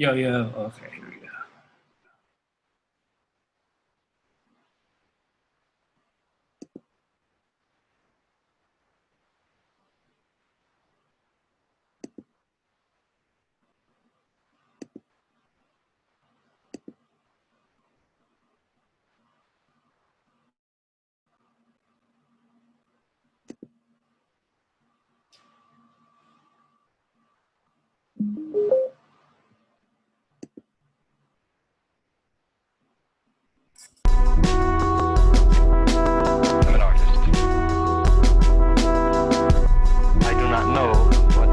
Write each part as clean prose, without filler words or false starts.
Yo, yo. Okay, here we go. I'm an artist. I do not know what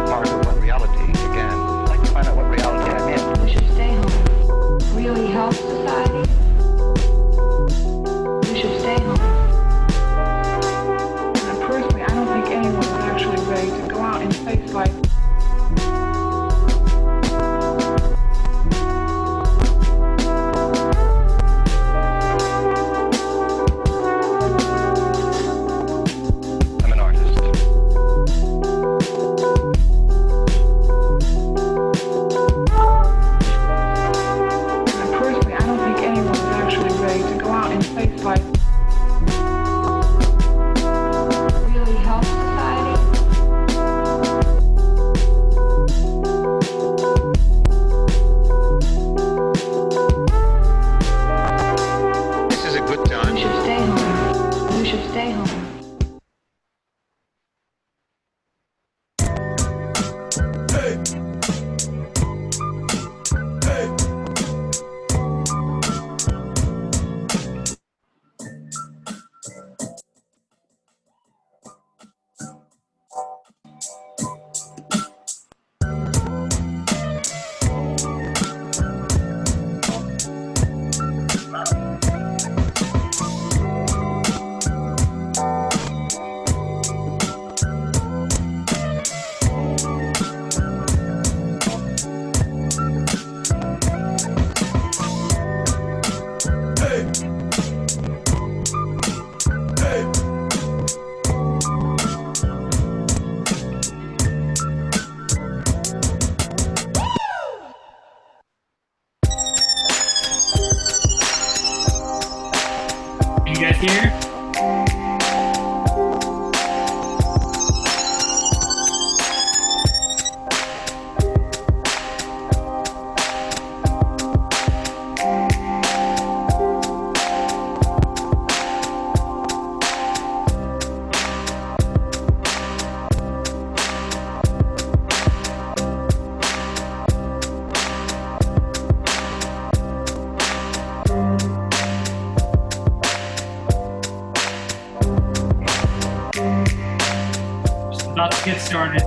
part of what reality, again. I'd like to find out what reality I'm in. We should stay home. Really help society? We should stay home. And personally, I don't think anyone is actually ready to go out and face life. I'm an artist. And personally, I don't think anyone is actually ready to go out and face life. Really help society? This is a good time. We should stay home. We should stay home. You guys here? Just about to get started.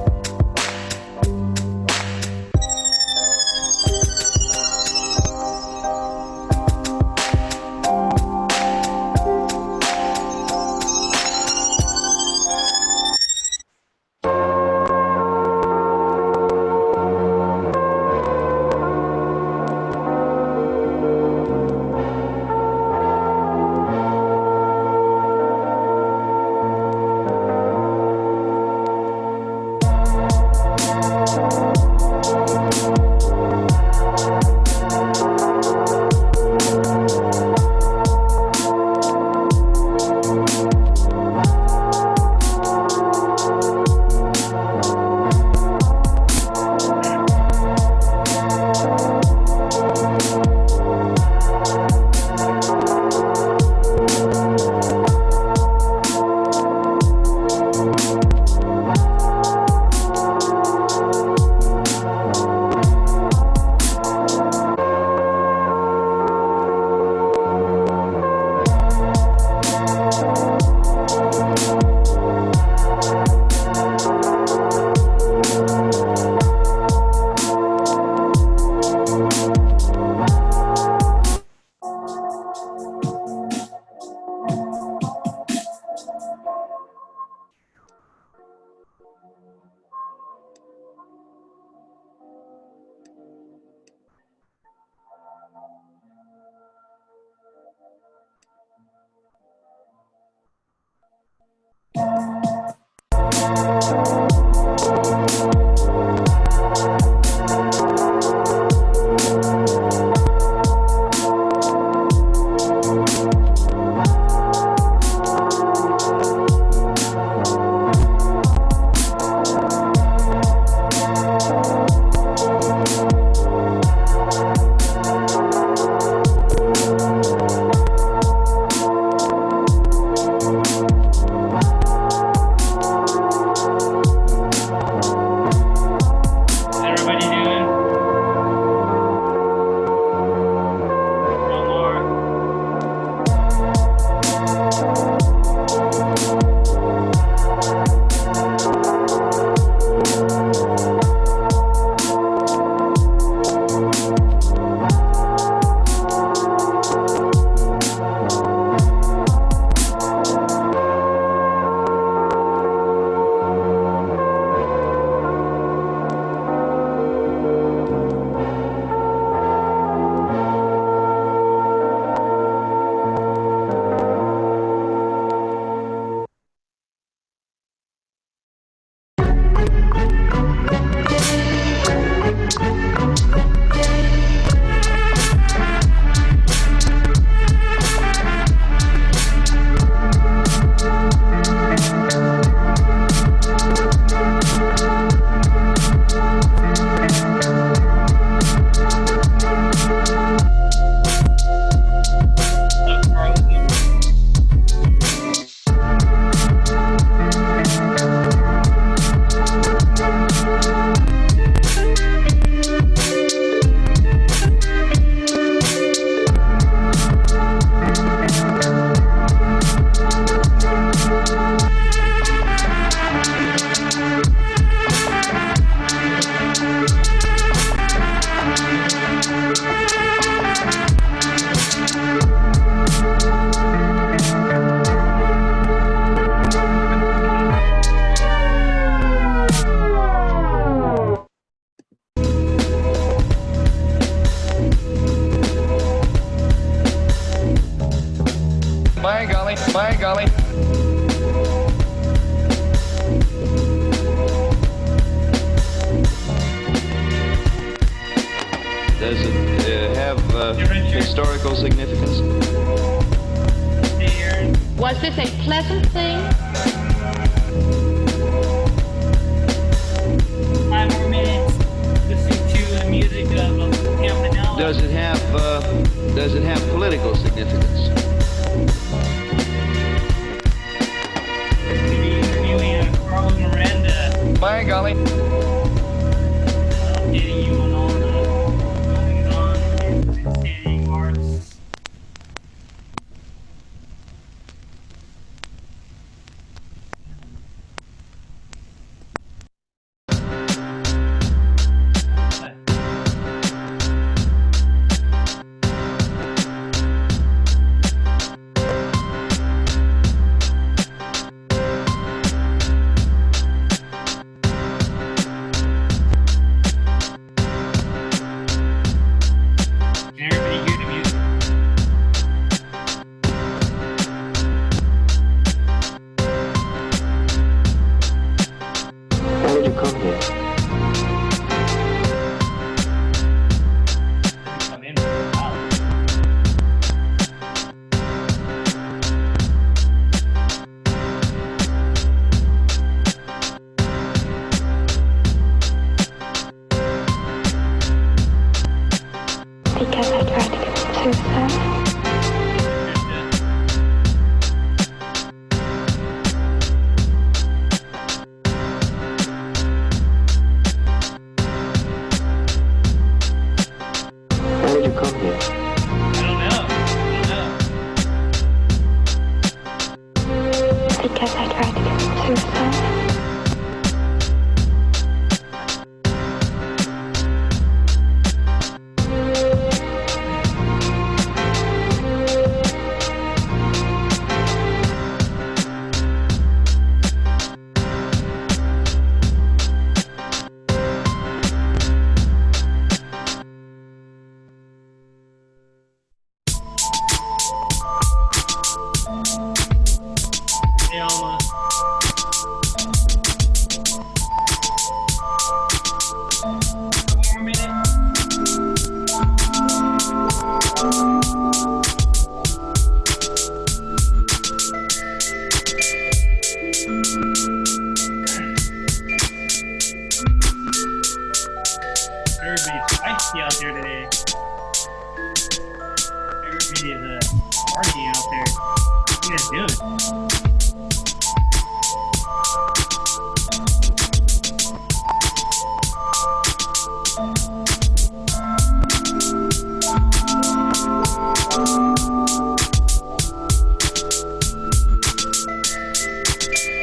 golly. Does it have historical significance? Was this a pleasant thing? 5 more minutes listening to the music of Lou Campanella. Does it have political significance? Maybe interviewing Carlo Miranda. By golly. Updating you on all the goings on in the standing arts. Can everybody hear the music? Why did you come here? Come in. Wow. Because I tried to commit suicide. Why did you come here? I don't know. Because I tried to commit suicide. Hey, Alma. One more minute. Everybody's feisty out there today. Everybody's partying out there. What are you guys doing?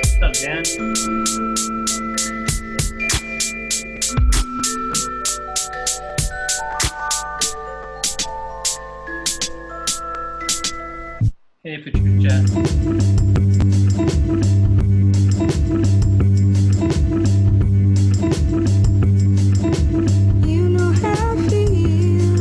What's up, Dan? Hey, Patricia. You know how I feel.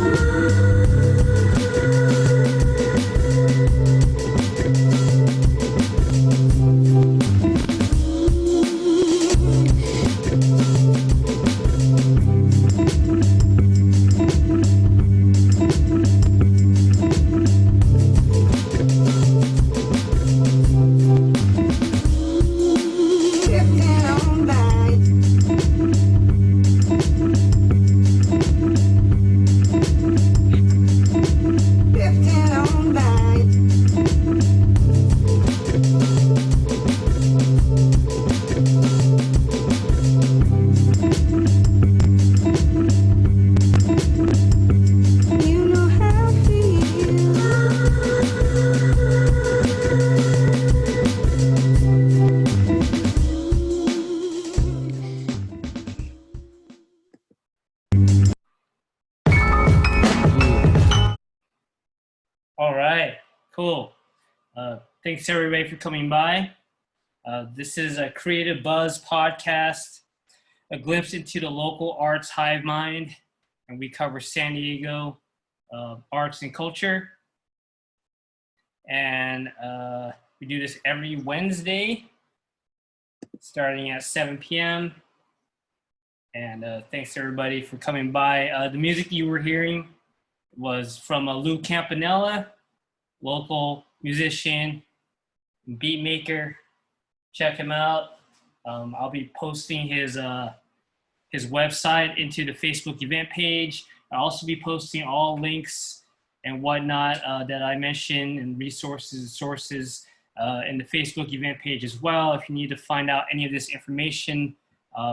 Drifting on by. Drifting on by. You know how I feel. All right, cool. Thanks everybody for coming by. This is a Creative Buzz podcast, a glimpse into the local arts hive mind, and we cover San Diego arts and culture. And We do this every Wednesday, starting at 7 p.m. And thanks everybody for coming by. The music you were hearing was from Lou Campanella, local musician, beat maker. Check him out. I'll be posting his website into the Facebook event page. I'll also be posting all links and whatnot that I mentioned and resources and sources in the Facebook event page as well. If you need to find out any of this information,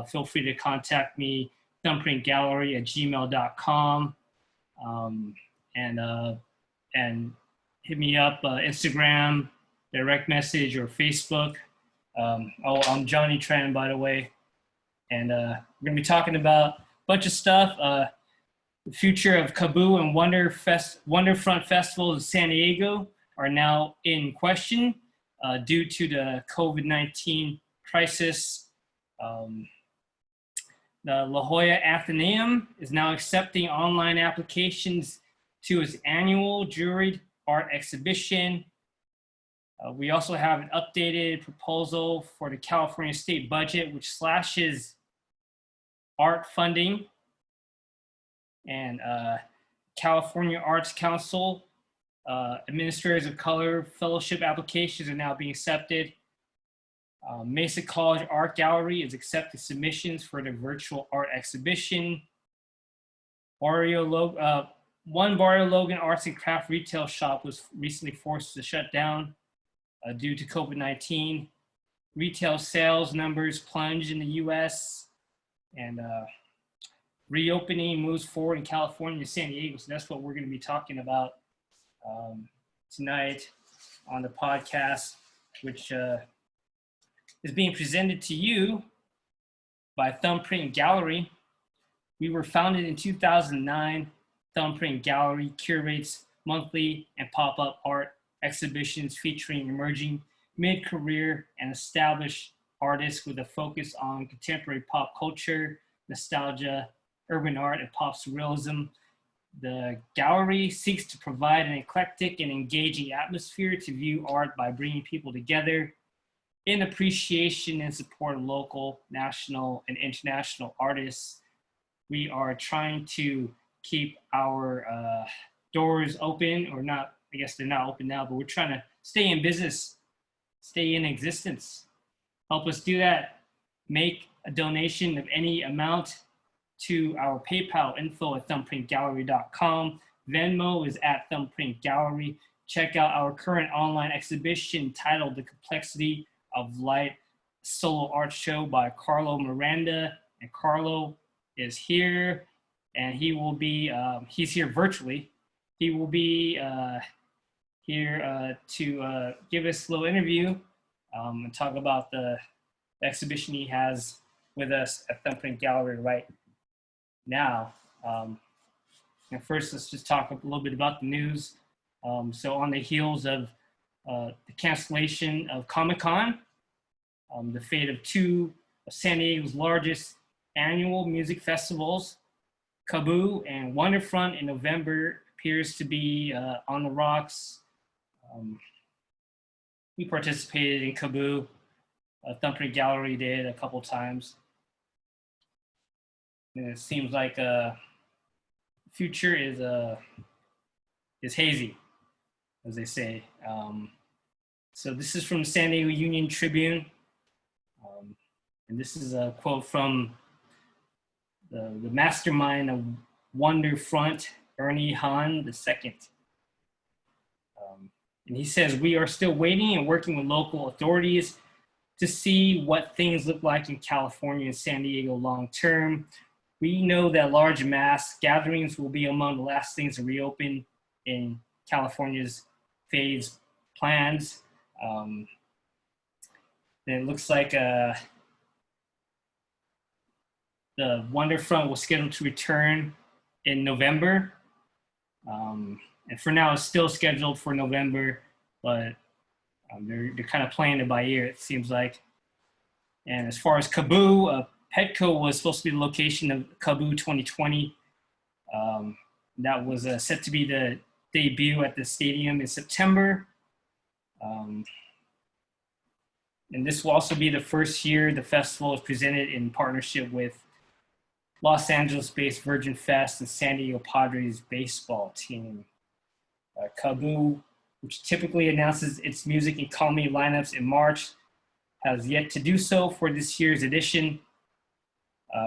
feel free to contact me, thumbprintgallery@gmail.com, and hit me up Instagram, direct message, or Facebook. I'm Johnny Tran, by the way, and we're gonna be talking about a bunch of stuff. The future of Kaboo and Wonderfront festivals in San Diego are now in question due to the COVID-19 crisis. The La Jolla Athenaeum is now accepting online applications to its annual juried art exhibition. We also have an updated proposal for the California state budget, which slashes art funding. And California Arts Council Administrators of Color Fellowship applications are now being accepted. Mesa College Art Gallery is accepting submissions for the virtual art exhibition. One Barrio Logan arts and craft retail shop was recently forced to shut down due to COVID-19. Retail sales numbers plunge in the US, and reopening moves forward in California and San Diego. So that's what we're going to be talking about tonight on the podcast, which is being presented to you by Thumbprint Gallery. We were founded in 2009. Thumbprint Gallery curates monthly and pop-up art exhibitions featuring emerging mid-career and established artists with a focus on contemporary pop culture, nostalgia, urban art, and pop surrealism. The gallery seeks to provide an eclectic and engaging atmosphere to view art by bringing people together in appreciation and support of local, national, and international artists. We are trying to keep our doors open, or not, I guess they're not open now, but we're trying to stay in business, stay in existence. Help us do that. Make a donation of any amount to our PayPal info@thumbprintgallery.com. Venmo is @thumbprintgallery. Check out our current online exhibition titled The Complexity of Light, solo art show by Carlo Miranda. And Carlo is here, and he will be, he's here virtually. He will be here to give us a little interview and talk about the exhibition he has with us at Thumbprint Gallery right now. And first, let's just talk a little bit about the news. So on the heels of the cancellation of Comic-Con, the fate of two of San Diego's largest annual music festivals, Kaboo and Wonderfront in November, appears to be on the rocks. We participated in Kaboo. Thumbprint Gallery did a couple times. And it seems like future is hazy, as they say. So this is from the San Diego Union Tribune. And this is a quote from the mastermind of Wonderfront, Ernie Hahn II. And he says, "We are still waiting and working with local authorities to see what things look like in California and San Diego long term. We know that large mass gatherings will be among the last things to reopen in California's phase plans." And it looks like the Wonderfront was scheduled to return in November. And for now, it's still scheduled for November, but they're kind of playing it by ear, it seems like. And as far as Kaboo, Petco was supposed to be the location of Kaboo 2020. That was set to be the debut at the stadium in September. And this will also be the first year the festival is presented in partnership with Los Angeles-based Virgin Fest and San Diego Padres baseball team. KAABOO, which typically announces its music and comedy lineups in March, has yet to do so for this year's edition.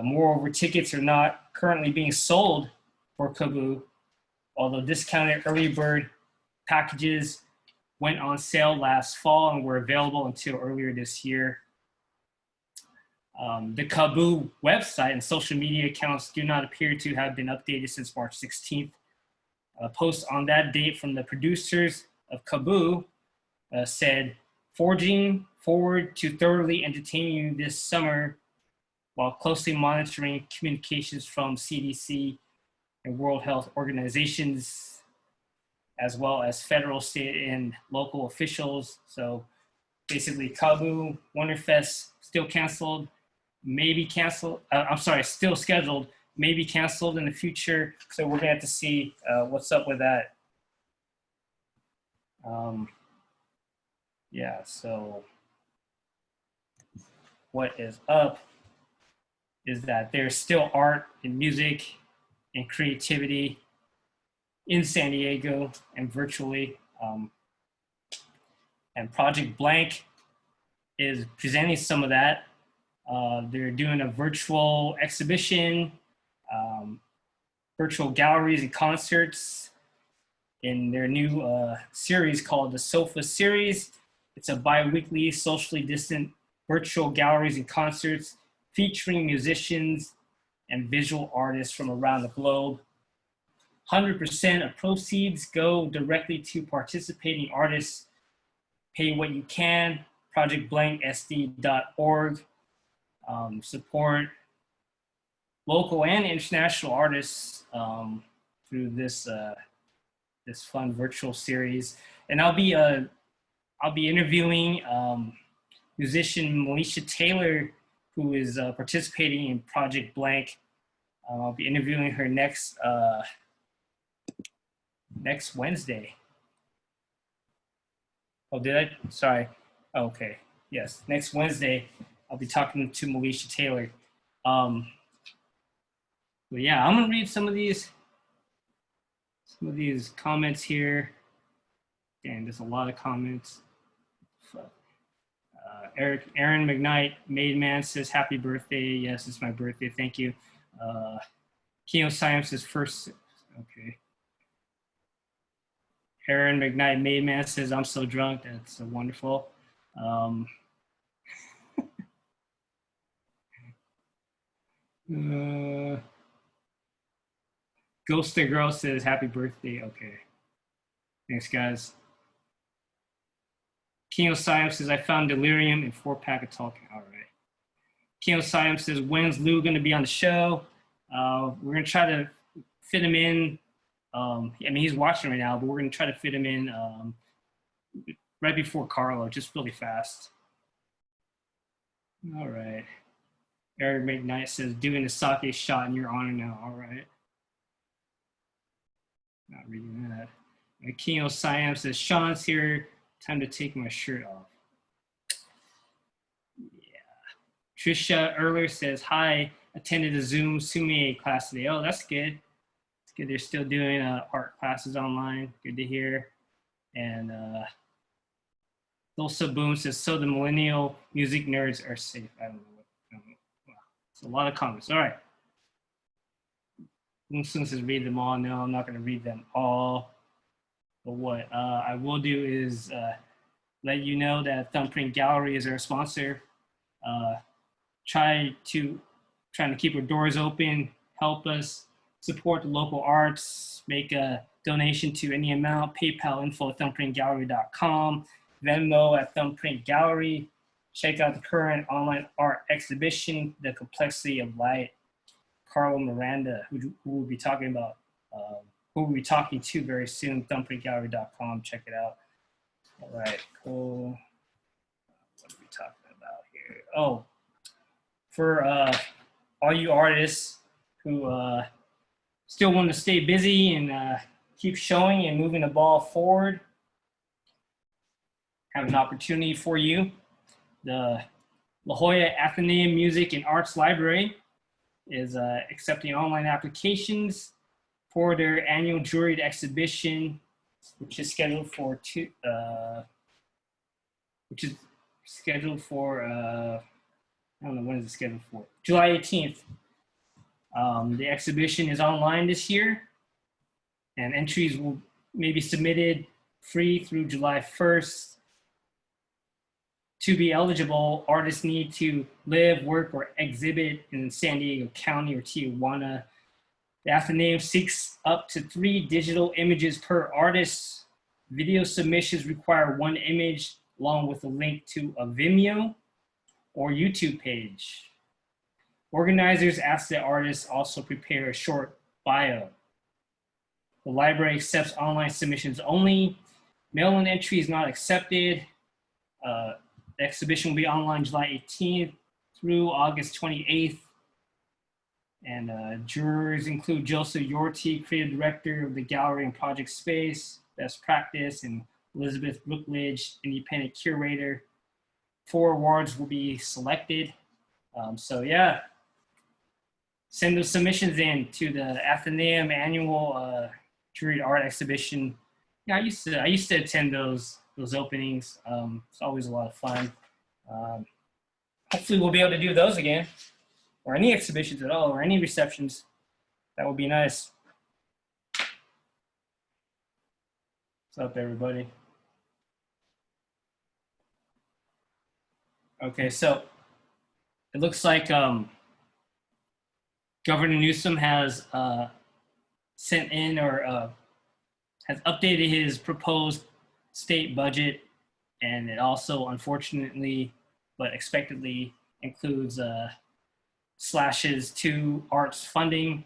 Moreover, tickets are not currently being sold for KAABOO, although discounted early bird packages went on sale last fall and were available until earlier this year. The KAABOO website and social media accounts do not appear to have been updated since March 16th. A post on that date from the producers of KAABOO said, "Forging forward to thoroughly entertain you this summer while closely monitoring communications from CDC and World Health Organizations, as well as federal, state, and local officials." So basically, KAABOO Wonderfest still canceled, maybe canceled. Still scheduled, maybe canceled in the future. So we're gonna have to see what's up with that. Yeah, so what is up is that there's still art and music and creativity in San Diego and virtually. And Project Blank is presenting some of that. They're doing a virtual exhibition, virtual galleries and concerts in their new series called the Sofa Series. It's a bi-weekly, socially distant virtual galleries and concerts featuring musicians and visual artists from around the globe. 100% of proceeds go directly to participating artists. Pay what you can, projectblanksd.org. Support local and international artists through this this fun virtual series. And I'll be interviewing musician Melisha Taylor, who is participating in Project Blank. I'll be interviewing her next Wednesday. Oh, did I? Sorry. Oh, okay. Yes, next Wednesday, I'll be talking to Melisha Taylor. But yeah, I'm gonna read some of these comments here. Damn, there's a lot of comments. Aaron McKnight, Made Man says, "Happy birthday." Yes, it's my birthday. Thank you. Keo Science says first. Okay. Aaron McKnight, Made Man says, "I'm so drunk." That's wonderful. Ghost the Girl says, "Happy birthday." Okay. Thanks, guys. Keo Science says, "I found Delirium in 4-pack of talking." All right. Keo Science says, "When's Lou going to be on the show?" We're going to try to fit him in. I mean, he's watching right now, but we're going to try to fit him in right before Carlo, just really fast. All right. Eric McKnight says, "Doing a sake shot in your honor now." All right. Not reading that. Keo Siam says, "Sean's here. Time to take my shirt off." Yeah. Trisha Erler says, "Hi. Attended a Zoom Sumie class today." Oh, that's good. It's good they're still doing art classes online. Good to hear. And Dulce Boom says, "So the millennial music nerds are safe." I don't know. Wow. It's a lot of comments. All right. Boom says, "Read them all." No, I'm not going to read them all. But what I will do is let you know that Thumbprint Gallery is our sponsor. Trying to keep our doors open, help us support the local arts, make a donation to any amount, PayPal info at thumbprintgallery.com, Venmo at Thumbprint Gallery. Check out the current online art exhibition, The Complexity of Light. Carlo Miranda, who we'll be talking about, who we'll be talking to very soon, thumbprintgallery.com. Check it out. All right, cool. What are we talking about here? Oh, for all you artists who still want to stay busy and keep showing and moving the ball forward, have an opportunity for you. The La Jolla Athenaeum Music and Arts Library is accepting online applications for their annual juried exhibition, which is scheduled for I don't know, when is it scheduled for? July 18th. The exhibition is online this year, and entries will maybe submitted free through July 1st. To be eligible, artists need to live, work, or exhibit in San Diego County or Tijuana. The Athenaeum seeks up to 3 digital images per artist. Video submissions require 1 image along with a link to a Vimeo or YouTube page. Organizers ask the artists also prepare a short bio. The library accepts online submissions only. Mail-in entry is not accepted. The exhibition will be online July 18th through August 28th. And jurors include Joseph Yorty, creative director of the gallery and project space, Best Practice, and Elizabeth Brookledge, independent curator. 4 awards will be selected. So yeah, send those submissions in to the Athenaeum annual juried art exhibition. Yeah, I used to attend those openings. It's always a lot of fun. Hopefully we'll be able to do those again, or any exhibitions at all, or any receptions. That would be nice. What's up, everybody? Okay, so it looks like Governor Newsom has sent in or has updated his proposed state budget, and it also, unfortunately, but expectedly, includes slashes to arts funding.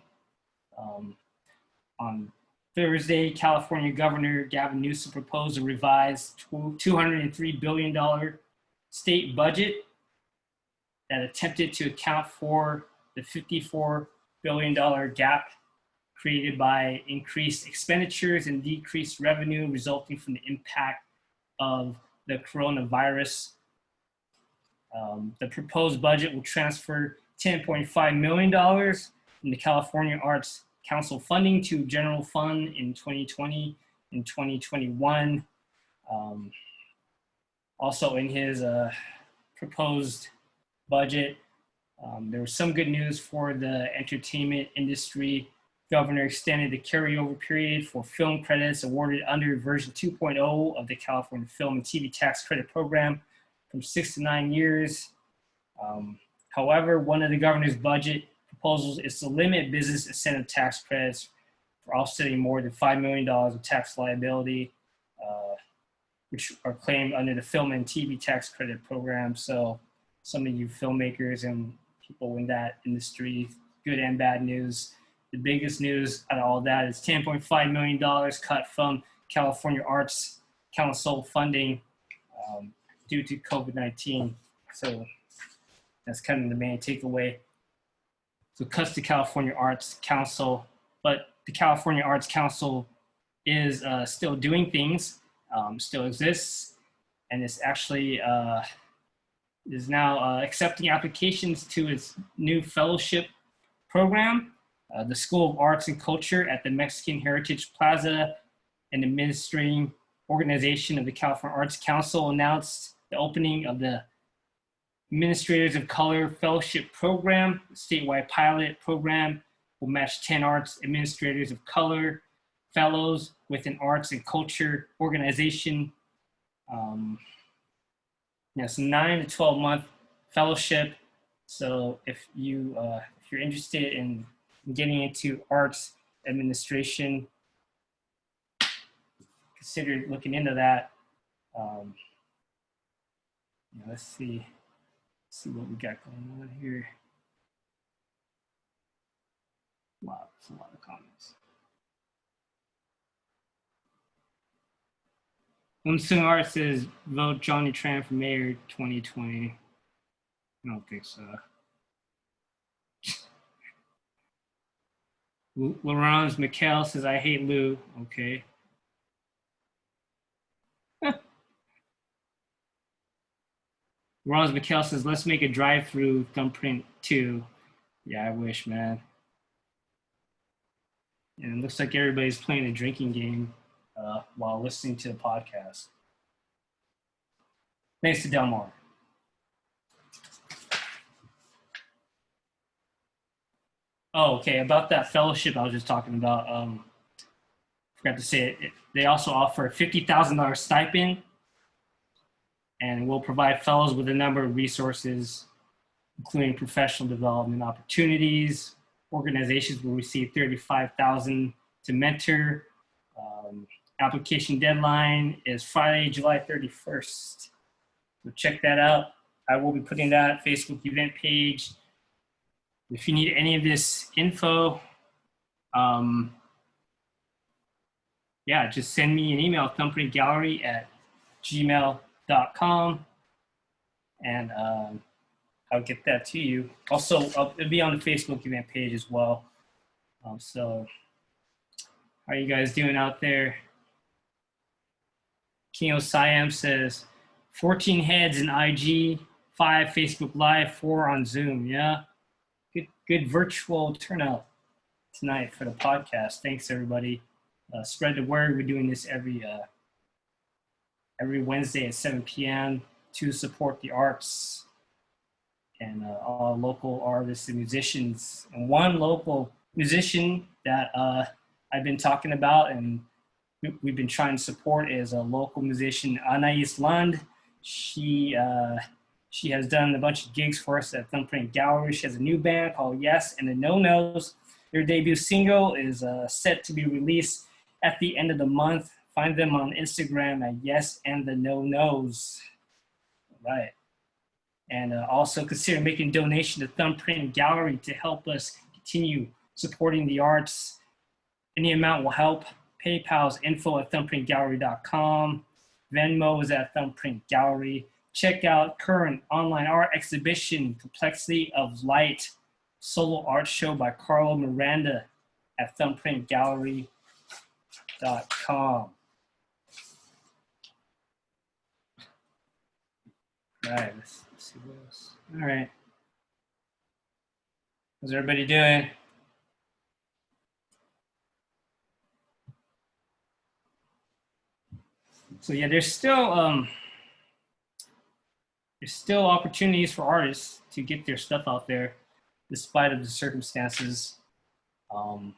On Thursday, California Governor Gavin Newsom proposed a revised $203 billion state budget that attempted to account for the $54 billion gap created by increased expenditures and decreased revenue resulting from the impact of the coronavirus. The proposed budget will transfer $10.5 million from the California Arts Council funding to general fund in 2020 and 2021. Also in his proposed budget, there was some good news for the entertainment industry. Governor extended the carryover period for film credits awarded under version 2.0 of the California Film and TV Tax Credit Program from 6 to 9 years. However, one of the governor's budget proposals is to limit business incentive tax credits for offsetting more than $5 million of tax liability, which are claimed under the Film and TV Tax Credit Program. So some of you filmmakers and people in that industry, good and bad news. The biggest news out of all that is $10.5 million cut from California Arts Council funding due to COVID-19. So that's kind of the main takeaway. So cuts to California Arts Council, but the California Arts Council is still doing things, still exists, and it's actually is now accepting applications to its new fellowship program. The School of Arts and Culture at the Mexican Heritage Plaza and administrating organization of the California Arts Council announced the opening of the Administrators of Color Fellowship Program. The statewide pilot program will match 10 arts administrators of color fellows with an arts and culture organization. It's a 9 to 12 month fellowship. So if you're interested in getting into arts administration, consider looking into that. Let's see what we got going on here. Wow, that's a lot of comments. Unsung Art says, vote Johnny Tran for mayor 2020. I don't think so. Laurence Mikkel says, I hate Lou. Okay. Ron's Mikhail says, let's make a drive-through thumbprint too. Yeah, I wish, man. And it looks like everybody's playing a drinking game while listening to the podcast. Thanks to Delmar. Oh, okay. About that fellowship I was just talking about. Forgot to say it. They also offer a $50,000 stipend, and will provide fellows with a number of resources, including professional development opportunities. Organizations will receive $35,000 to mentor. Application deadline is Friday, July 31st. So check that out. I will be putting that Facebook event page. If you need any of this info, yeah, just send me an email, thumbprintgallery@gmail.com, and I'll get that to you. Also, it'll be on the Facebook event page as well. So, how are you guys doing out there? Kino Siam says, 14 heads in IG, 5 Facebook Live, 4 on Zoom. Yeah, good virtual turnout tonight for the podcast. Thanks, everybody. Spread the word. We're doing this every Wednesday at 7 p.m. to support the arts and all local artists and musicians. And one local musician that I've been talking about and we've been trying to support is a local musician, Anais Lund. She has done a bunch of gigs for us at Thumbprint Gallery. She has a new band called Yes and the No Nos. Their debut single is set to be released at the end of the month. Find them on Instagram at Yes and the No Nos. All right. And also consider making a donation to Thumbprint Gallery to help us continue supporting the arts. Any amount will help. PayPal's info@thumbprintgallery.com. Venmo is at Thumbprint Gallery. Check out current online art exhibition, Complexity of Light, solo art show by Carlo Miranda at thumbprintgallery.com. All right, let's see what else. All right. How's everybody doing? So yeah, there's still opportunities for artists to get their stuff out there, despite of the circumstances. The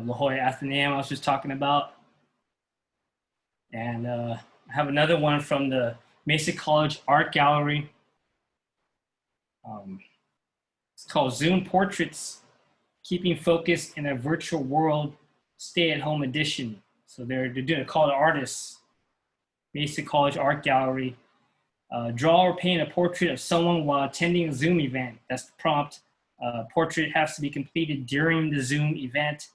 La Jolla Athenaeum I was just talking about, and I have another one from the Mesa College Art Gallery. It's called Zoom Portraits: Keeping Focus in a Virtual World, Stay-at-Home Edition. So they're doing a call to artists. Mesa College Art Gallery. Draw or paint a portrait of someone while attending a Zoom event. That's the prompt. Portrait has to be completed during the Zoom event.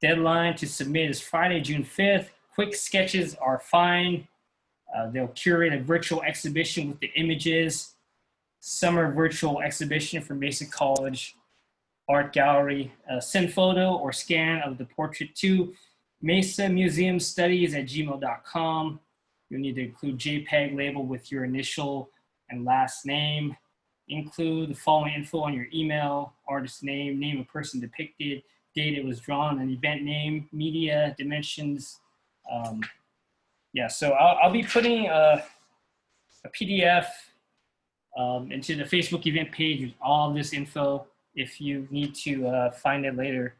Deadline to submit is Friday, June 5th. Quick sketches are fine. They'll curate a virtual exhibition with the images. Summer virtual exhibition for Mesa College Art Gallery. Send photo or scan of the portrait to Mesa Museum Studies at gmail.com. You'll need to include JPEG label with your initial and last name. Include the following info on your email: artist name, name of person depicted, date it was drawn, an event name, media, dimensions. Yeah, so I'll be putting a PDF into the Facebook event page with all this info if you need to find it later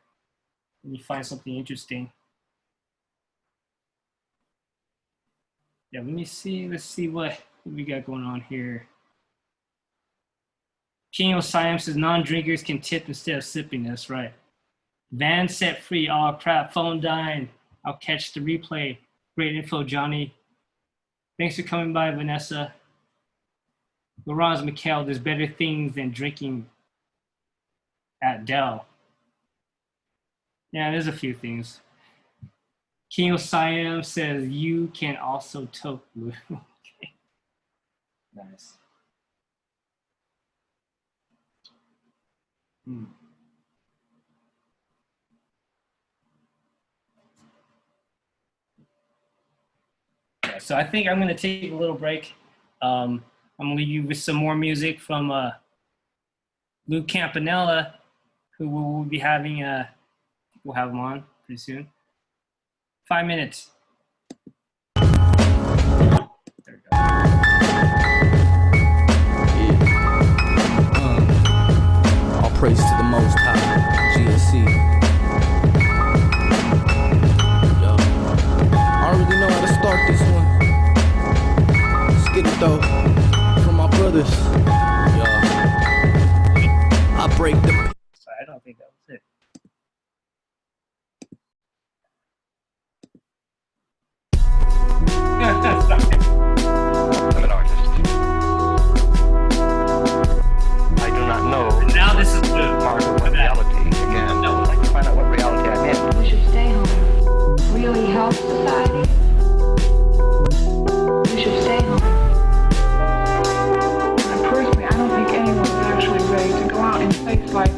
and you find something interesting. Yeah, let me see. Let's see what we got going on here. King Osiam says non-drinkers can tip instead of sipping. That's right. Van set free. Oh crap, phone dying. I'll catch the replay. Great info, Johnny. Thanks for coming by, Vanessa. Laurence Mikhail, there's better things than drinking at Dell. Yeah, there's a few things. King Siam says you can also toke blue. Okay. Nice. Yeah, so I think I'm going to take a little break I'm gonna leave you with some more music from Lou Campanella, who we'll be having. We'll have him on pretty soon. 5 minutes. There we go. All praise to the Most High, GSC. Yo, I don't really know how to start this one. Let's get it though, from my brothers. Yo, I break the. Sorry, I don't think that was it. Sorry. I'm an artist. I do not know Now this is the part of what reality again. No. I'd like to find out what reality I'm in. We should stay home. Really help society? We should stay home. And personally, I don't think anyone is actually ready to go out and face life.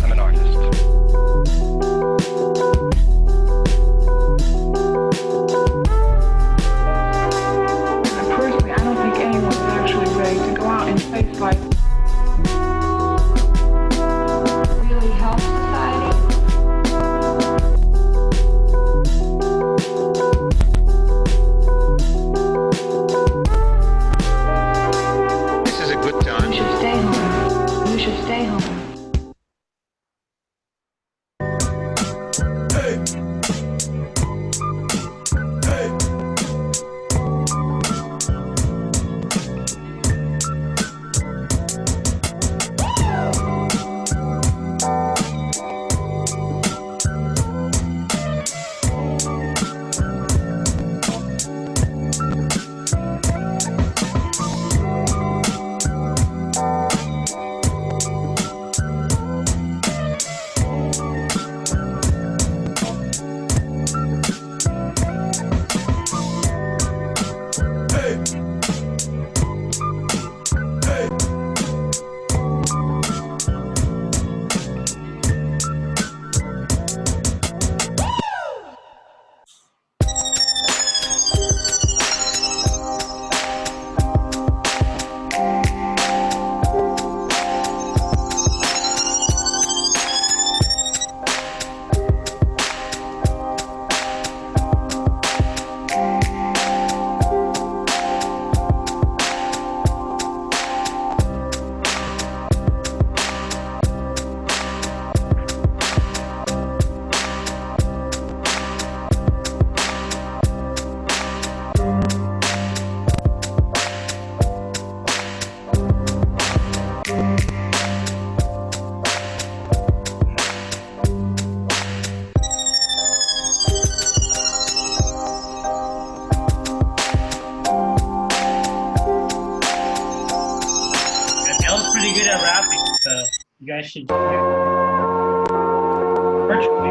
I'm an artist. And personally, I don't think anyone is actually ready to go out and face life. Really help society? This is a good We time. should stay home. We should stay home. Adele's pretty good at rapping, so you guys should virtually.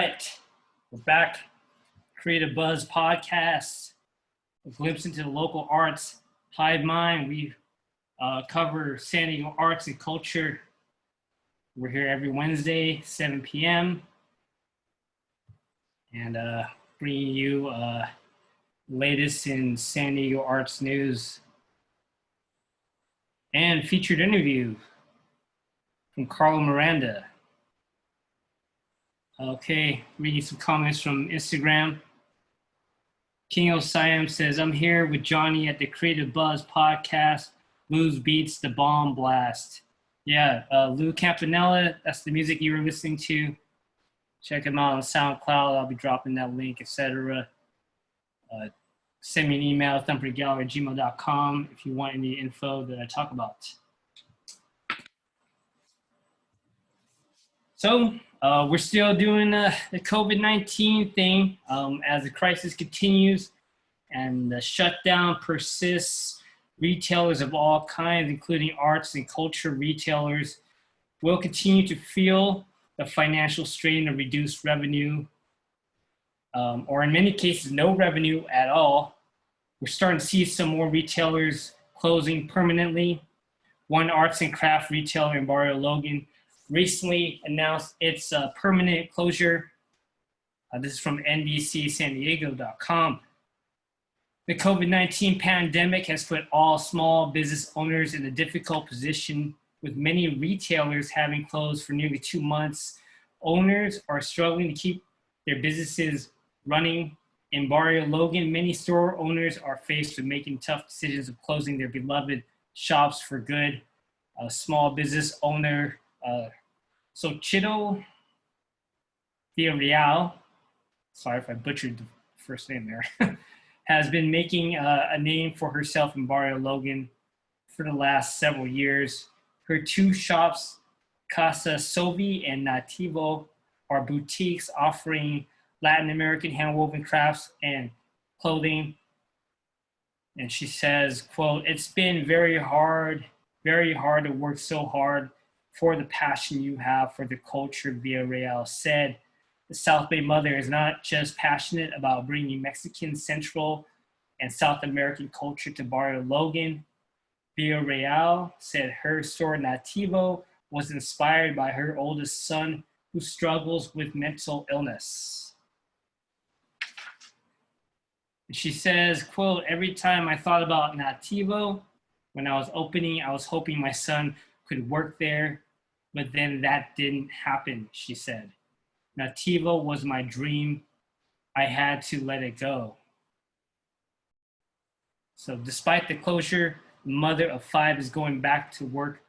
right, we're back. Creative Buzz podcast, a glimpse into the local arts hive mind. We cover San Diego arts and culture. We're here every Wednesday, 7 p.m. and bringing you latest in San Diego arts news and featured interview from Carlo Miranda. Okay, reading some comments from Instagram. King of Siam says, I'm here with Johnny at the Creative Buzz podcast. Blues Beats the Bomb Blast. Yeah, Lou Campanella, that's the music you were listening to. Check him out on SoundCloud. I'll be dropping that link, etc. Send me an email, thumbprintgallery@gmail.com, if you want any info that I talk about. So we're still doing the COVID-19 thing as the crisis continues and the shutdown persists. Retailers of all kinds, including arts and culture retailers, will continue to feel the financial strain of reduced revenue, or in many cases, no revenue at all. We're starting to see some more retailers closing permanently. One arts and craft retailer in Barrio Logan recently announced its permanent closure. This is from NBCSanDiego.com. The COVID-19 pandemic has put all small business owners in a difficult position, with many retailers having closed for nearly 2 months. Owners are struggling to keep their businesses running. In Barrio Logan, many store owners are faced with making tough decisions of closing their beloved shops for good. A small business owner, Sochito Villarreal, sorry if I butchered the first name there, has been making a name for herself in Barrio Logan for the last several years. Her two shops, Casa Sovi and Nativo, are boutiques offering Latin American handwoven crafts and clothing. And she says, quote, "It's been very hard to work so hard for the passion you have for the culture," Villarreal said. The South Bay mother is not just passionate about bringing Mexican, Central, and South American culture to Barrio Logan. Villarreal said her store Nativo was inspired by her oldest son, who struggles with mental illness. And she says, quote, "Every time I thought about Nativo, when I was opening, I was hoping my son could work there, but then that didn't happen," she said. "Nativo was my dream. I had to let it go." So despite the closure, the mother of 5 is going back to work,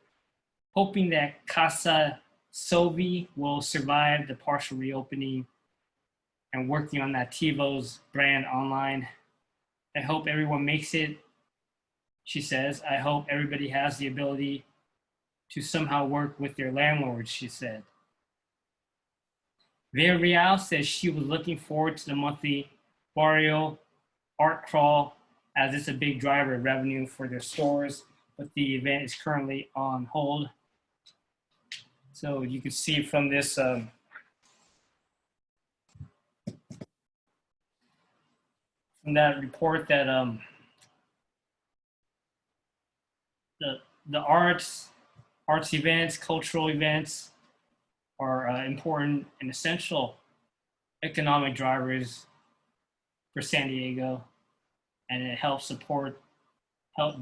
hoping that Casa Sovi will survive the partial reopening and working on Nativo's brand online. "I hope everyone makes it," she says. "I hope everybody has the ability to somehow work with their landlords," she said. Villarreal says she was looking forward to the monthly Barrio Art Crawl, as it's a big driver of revenue for their stores, but the event is currently on hold. So you can see from this from that report that the arts events, cultural events are important and essential economic drivers for San Diego, and it helps support. Arts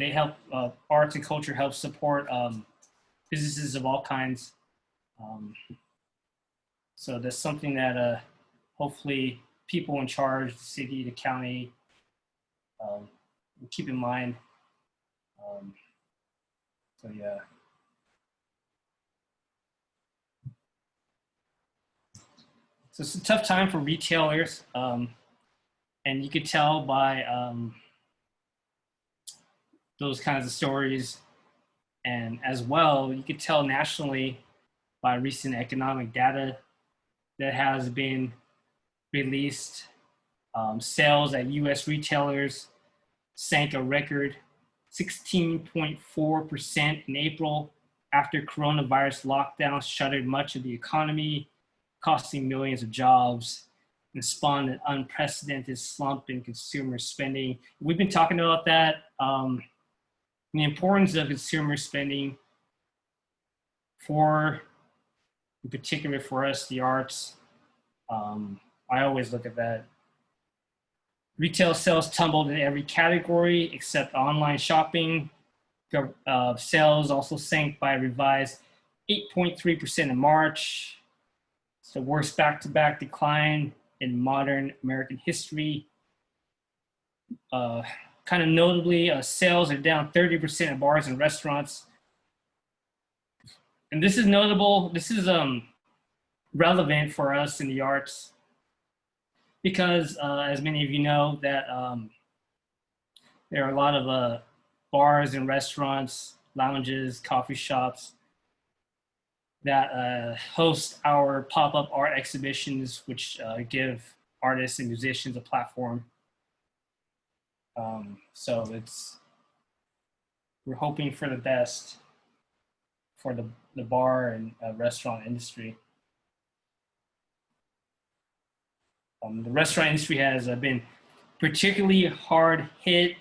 and culture help support businesses of all kinds. So that's something that hopefully people in charge, the city, the county, will keep in mind. So yeah. So it's a tough time for retailers, and you could tell by those kinds of stories, and as well, you could tell nationally by recent economic data that has been released. Sales at U.S. retailers sank a record 16.4% in April after coronavirus lockdowns shuttered much of the economy. costing millions of jobs and spawned an unprecedented slump in consumer spending. We've been talking about that, the importance of consumer spending for, in particular for us, the arts. I always look at that. Retail sales tumbled in every category except online shopping. Sales also sank by a revised 8.3% in March. It's the worst back-to-back decline in modern American history. Kind of notably, sales are down 30% in bars and restaurants. And this is notable. This is relevant for us in the arts because, as many of you know, that there are a lot of bars and restaurants, lounges, coffee shops that host our pop-up art exhibitions, which give artists and musicians a platform. So we're hoping for the best for the bar and restaurant industry. The restaurant industry has been particularly hard hit,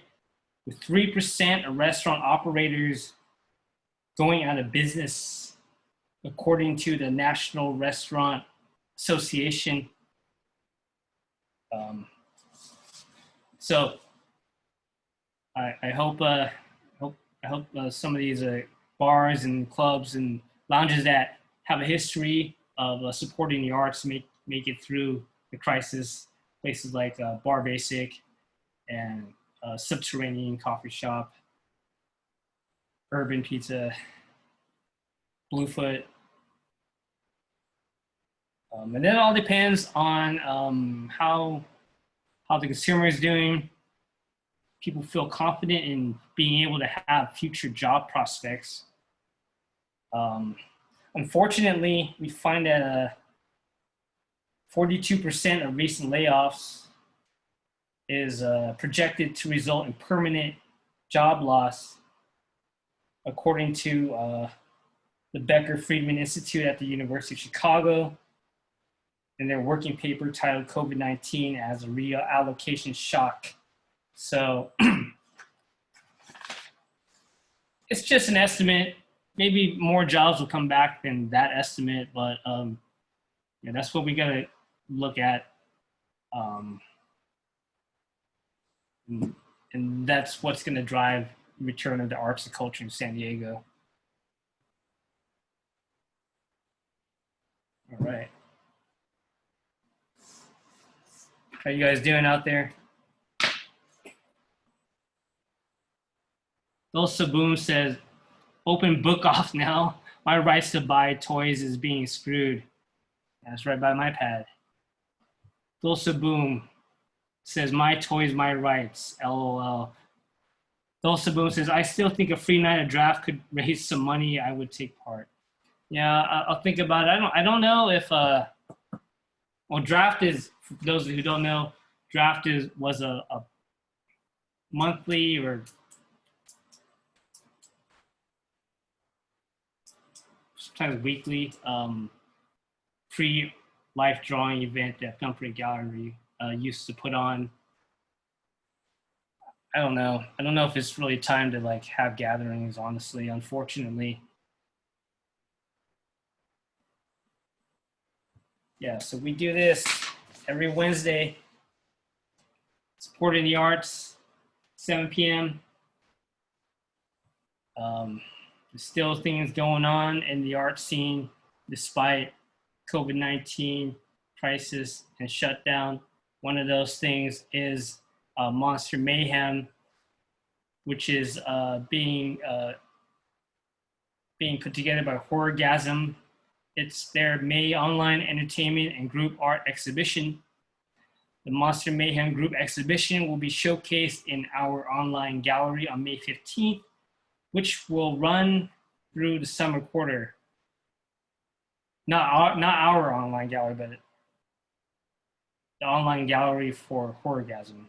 with 3% of restaurant operators going out of business, according to the National Restaurant Association. So I hope some of these bars and clubs and lounges that have a history of supporting the arts make it through the crisis. Places like Bar Basic and Subterranean Coffee Shop, Urban Pizza, Bluefoot. And that all depends on how the consumer is doing. People feel confident in being able to have future job prospects. Unfortunately, we find that 42% of recent layoffs is projected to result in permanent job loss, according to the Becker-Friedman Institute at the University of Chicago in their working paper titled COVID-19 as a reallocation shock. So it's just an estimate. Maybe more jobs will come back than that estimate, but yeah, that's what we gotta look at. And that's what's gonna drive the return of the arts and culture in San Diego. All right. How you guys doing out there? Dulce Boom says, open book off now. My rights to buy toys is being screwed. That's right by my pad. Dulce Boom says, my toys, my rights, LOL. Dulce Boom says, I still think a free night of draft could raise some money. I would take part. Yeah, I'll think about it. I don't know if, well, draft is, for those who don't know, draft was a monthly or sometimes weekly free life drawing event that Thumbprint Gallery used to put on. I don't know if it's really time to like have gatherings, honestly, unfortunately. Yeah, so we do this every Wednesday, supporting the arts, 7 p.m. There's still things going on in the art scene despite COVID-19 crisis and shutdown. One of those things is Monster Mayhem, which is being put together by Horrorgasm. It's their May online entertainment and group art exhibition. The Monster Mayhem group exhibition will be showcased in our online gallery on May 15th, which will run through the summer quarter. Not our online gallery, but the online gallery for Horrorgasm.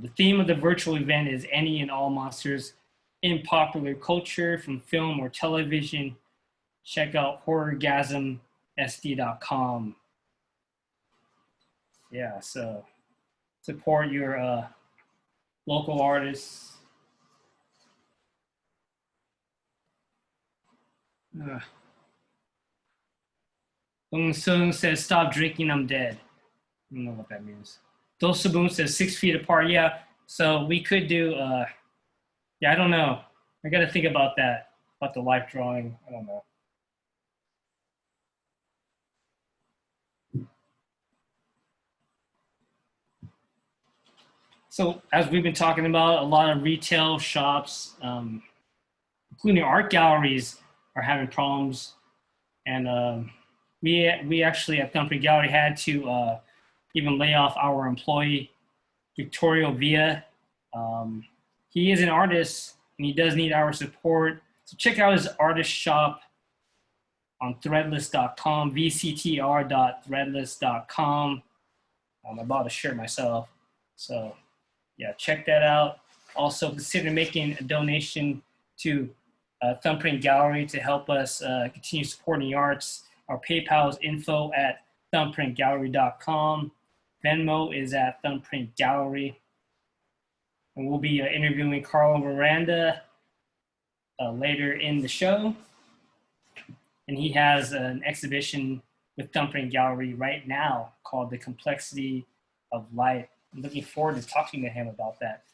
The theme of the virtual event is any and all monsters in popular culture, from film or television. Check out Horrorgasm sd.com. Yeah, so support your local artists. Ung Sung says, stop drinking, I'm dead. I don't know what that means. Dosaboom says 6 feet apart. Yeah, so we could do, yeah, I don't know. I got to think about that, about the life drawing. I don't know. So as we've been talking about, a lot of retail shops, including art galleries, are having problems. And we actually at Thumbprint Gallery had to even lay off our employee, Victorio Villa. He is an artist and he does need our support. So check out his artist shop on threadless.com, vctr.threadless.com. I bought a shirt myself. So yeah, check that out. Also consider making a donation to Thumbprint Gallery to help us continue supporting the arts. Our PayPal is info@thumbprintgallery.com. Venmo is at Thumbprint Gallery. And we'll be interviewing Carlo Miranda later in the show. And he has an exhibition with Thumbprint Gallery right now called The Complexity of Light. I'm looking forward to talking to him about that.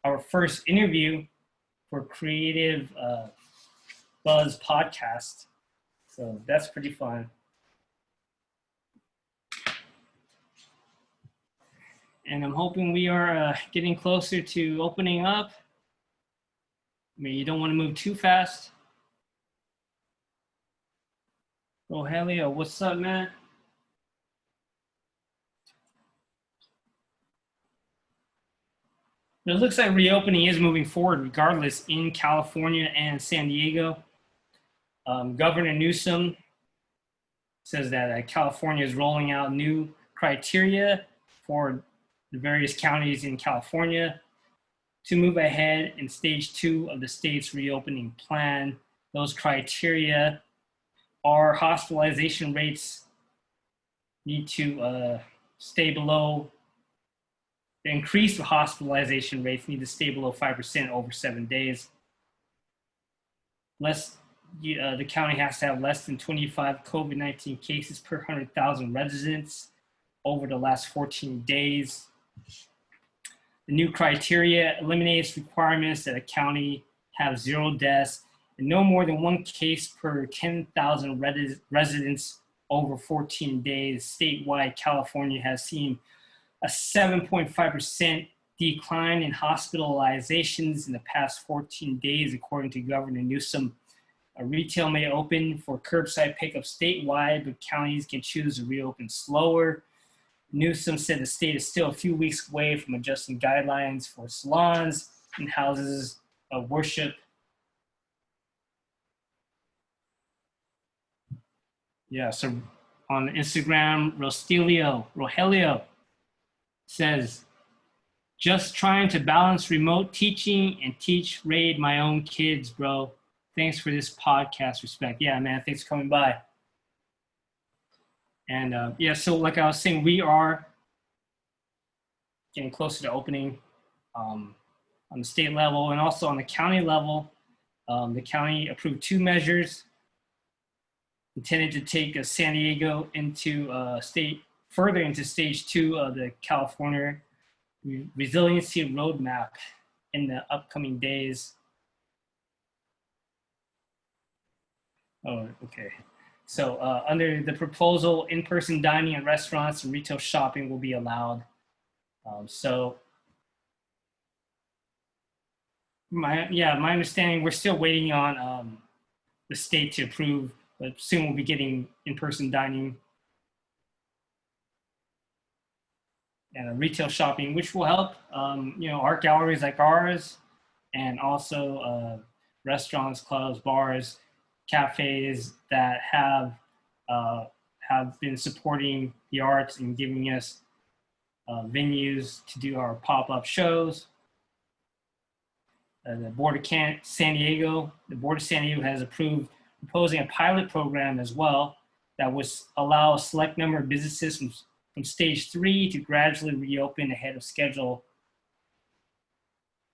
Our first interview for Creative Buzz podcast. So that's pretty fun. And I'm hoping we are getting closer to opening up. I mean, you don't want to move too fast. Rogelio, what's up, man? It looks like reopening is moving forward regardless in California and San Diego. Governor Newsom says that California is rolling out new criteria for the various counties in California to move ahead in stage 2 of the state's reopening plan. Those criteria are hospitalization rates need to stay below, the increased hospitalization rates need to stay below 5% over 7 days. The county has to have less than 25 COVID-19 cases per 100,000 residents over the last 14 days. The new criteria eliminates requirements that a county have 0 deaths and no more than 1 case per 10,000 residents over 14 days. Statewide, California has seen a 7.5% decline in hospitalizations in the past 14 days, according to Governor Newsom. Retail may open for curbside pickup statewide, but counties can choose to reopen slower. Newsom said the state is still a few weeks away from adjusting guidelines for salons and houses of worship. Yeah, so on Instagram, Rogelio says, just trying to balance remote teaching and teach raid my own kids, bro. Thanks for this podcast, respect. Yeah, man, thanks for coming by. And yeah, so like I was saying, we are getting closer to opening on the state level and also on the county level. The county approved 2 measures intended to take San Diego into further into stage 2 of the California Resiliency Roadmap in the upcoming days. Oh, okay. So under the proposal, in-person dining at restaurants and retail shopping will be allowed. My understanding, we're still waiting on the state to approve, but soon we'll be getting in-person dining and retail shopping, which will help, art galleries like ours, and also restaurants, clubs, bars, cafes that have been supporting the arts and giving us venues to do our pop-up shows. The Board of San Diego has proposing a pilot program as well that would allow a select number of businesses from stage 3 to gradually reopen ahead of schedule.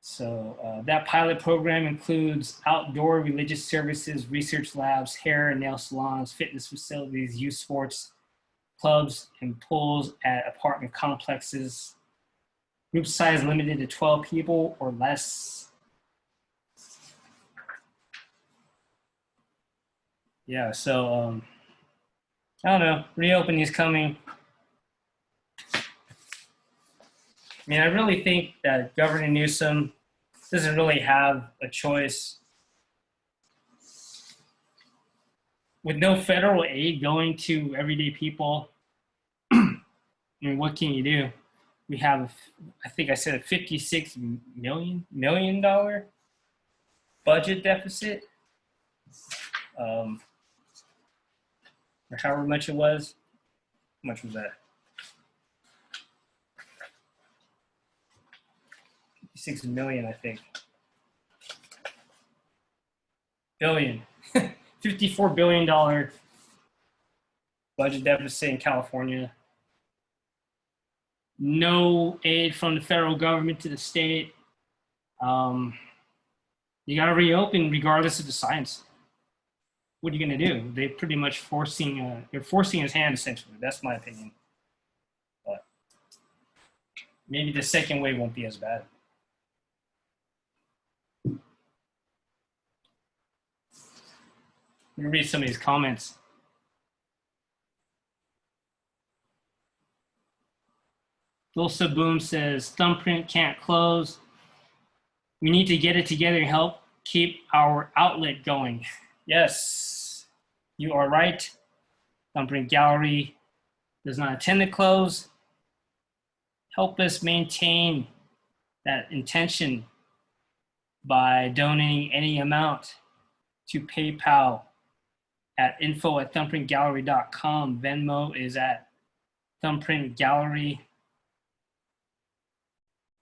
So that pilot program includes outdoor religious services, research labs, hair and nail salons, fitness facilities, youth sports, clubs, and pools at apartment complexes. Group size limited to 12 people or less. Yeah, so I don't know, reopening is coming. I mean, I really think that Governor Newsom doesn't really have a choice. With no federal aid going to everyday people, I mean, what can you do? We have, I think I said, a $56 million budget deficit, or however much it was. How much was that? 6 million, I think. Billion. $54 billion budget deficit in California. No aid from the federal government to the state. You got to reopen regardless of the science. What are you going to do? They're pretty much forcing, they're forcing his hand, essentially. That's my opinion. But maybe the second wave won't be as bad. Let me read some of these comments. Dulce Boom says, Thumbprint can't close. We need to get it together and help keep our outlet going. Yes, you are right. Thumbprint Gallery does not intend to close. Help us maintain that intention by donating any amount to PayPal at info@thumbprintgallery.com. Venmo is at Thumbprint Gallery.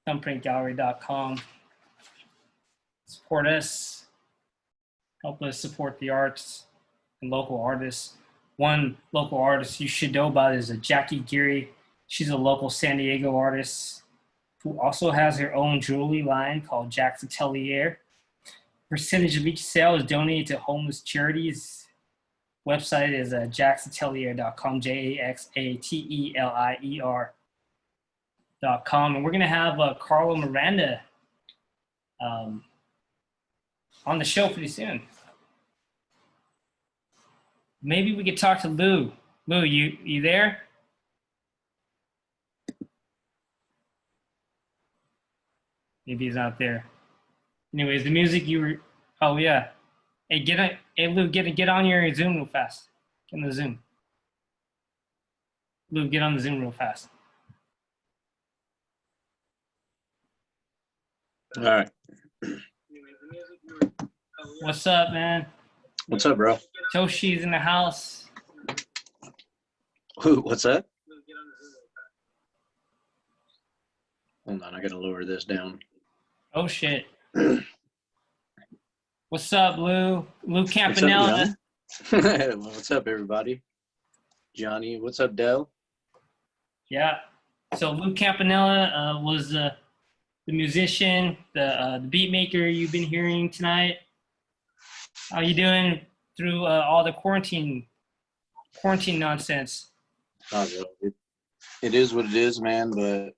Thumbprintgallery.com. Support us. Help us support the arts and local artists. One local artist you should know about is Jackie Geary. She's a local San Diego artist who also has her own jewelry line called Jack's Atelier. Percentage of each sale is donated to homeless charities. Website is jacksatelier.com, JAXATELIER.com. And we're going to have Carlo Miranda on the show pretty soon. Maybe we could talk to Lou. Lou, you there? Maybe he's not there. Anyways, the music you were, oh yeah. Hey, Lou, get on your Zoom real fast. Get on the Zoom. Lou, get on the Zoom real fast. All right. What's up, man? What's up, bro? Toshi's in the house. Who? What's that? Hold on, I gotta lower this down. Oh shit. What's up, Lou? Lou Campanella. What's up, everybody? Johnny, what's up, Del? Yeah. So Lou Campanella was the musician, the beat maker you've been hearing tonight. How you doing through all the quarantine nonsense? It is what it is, man, but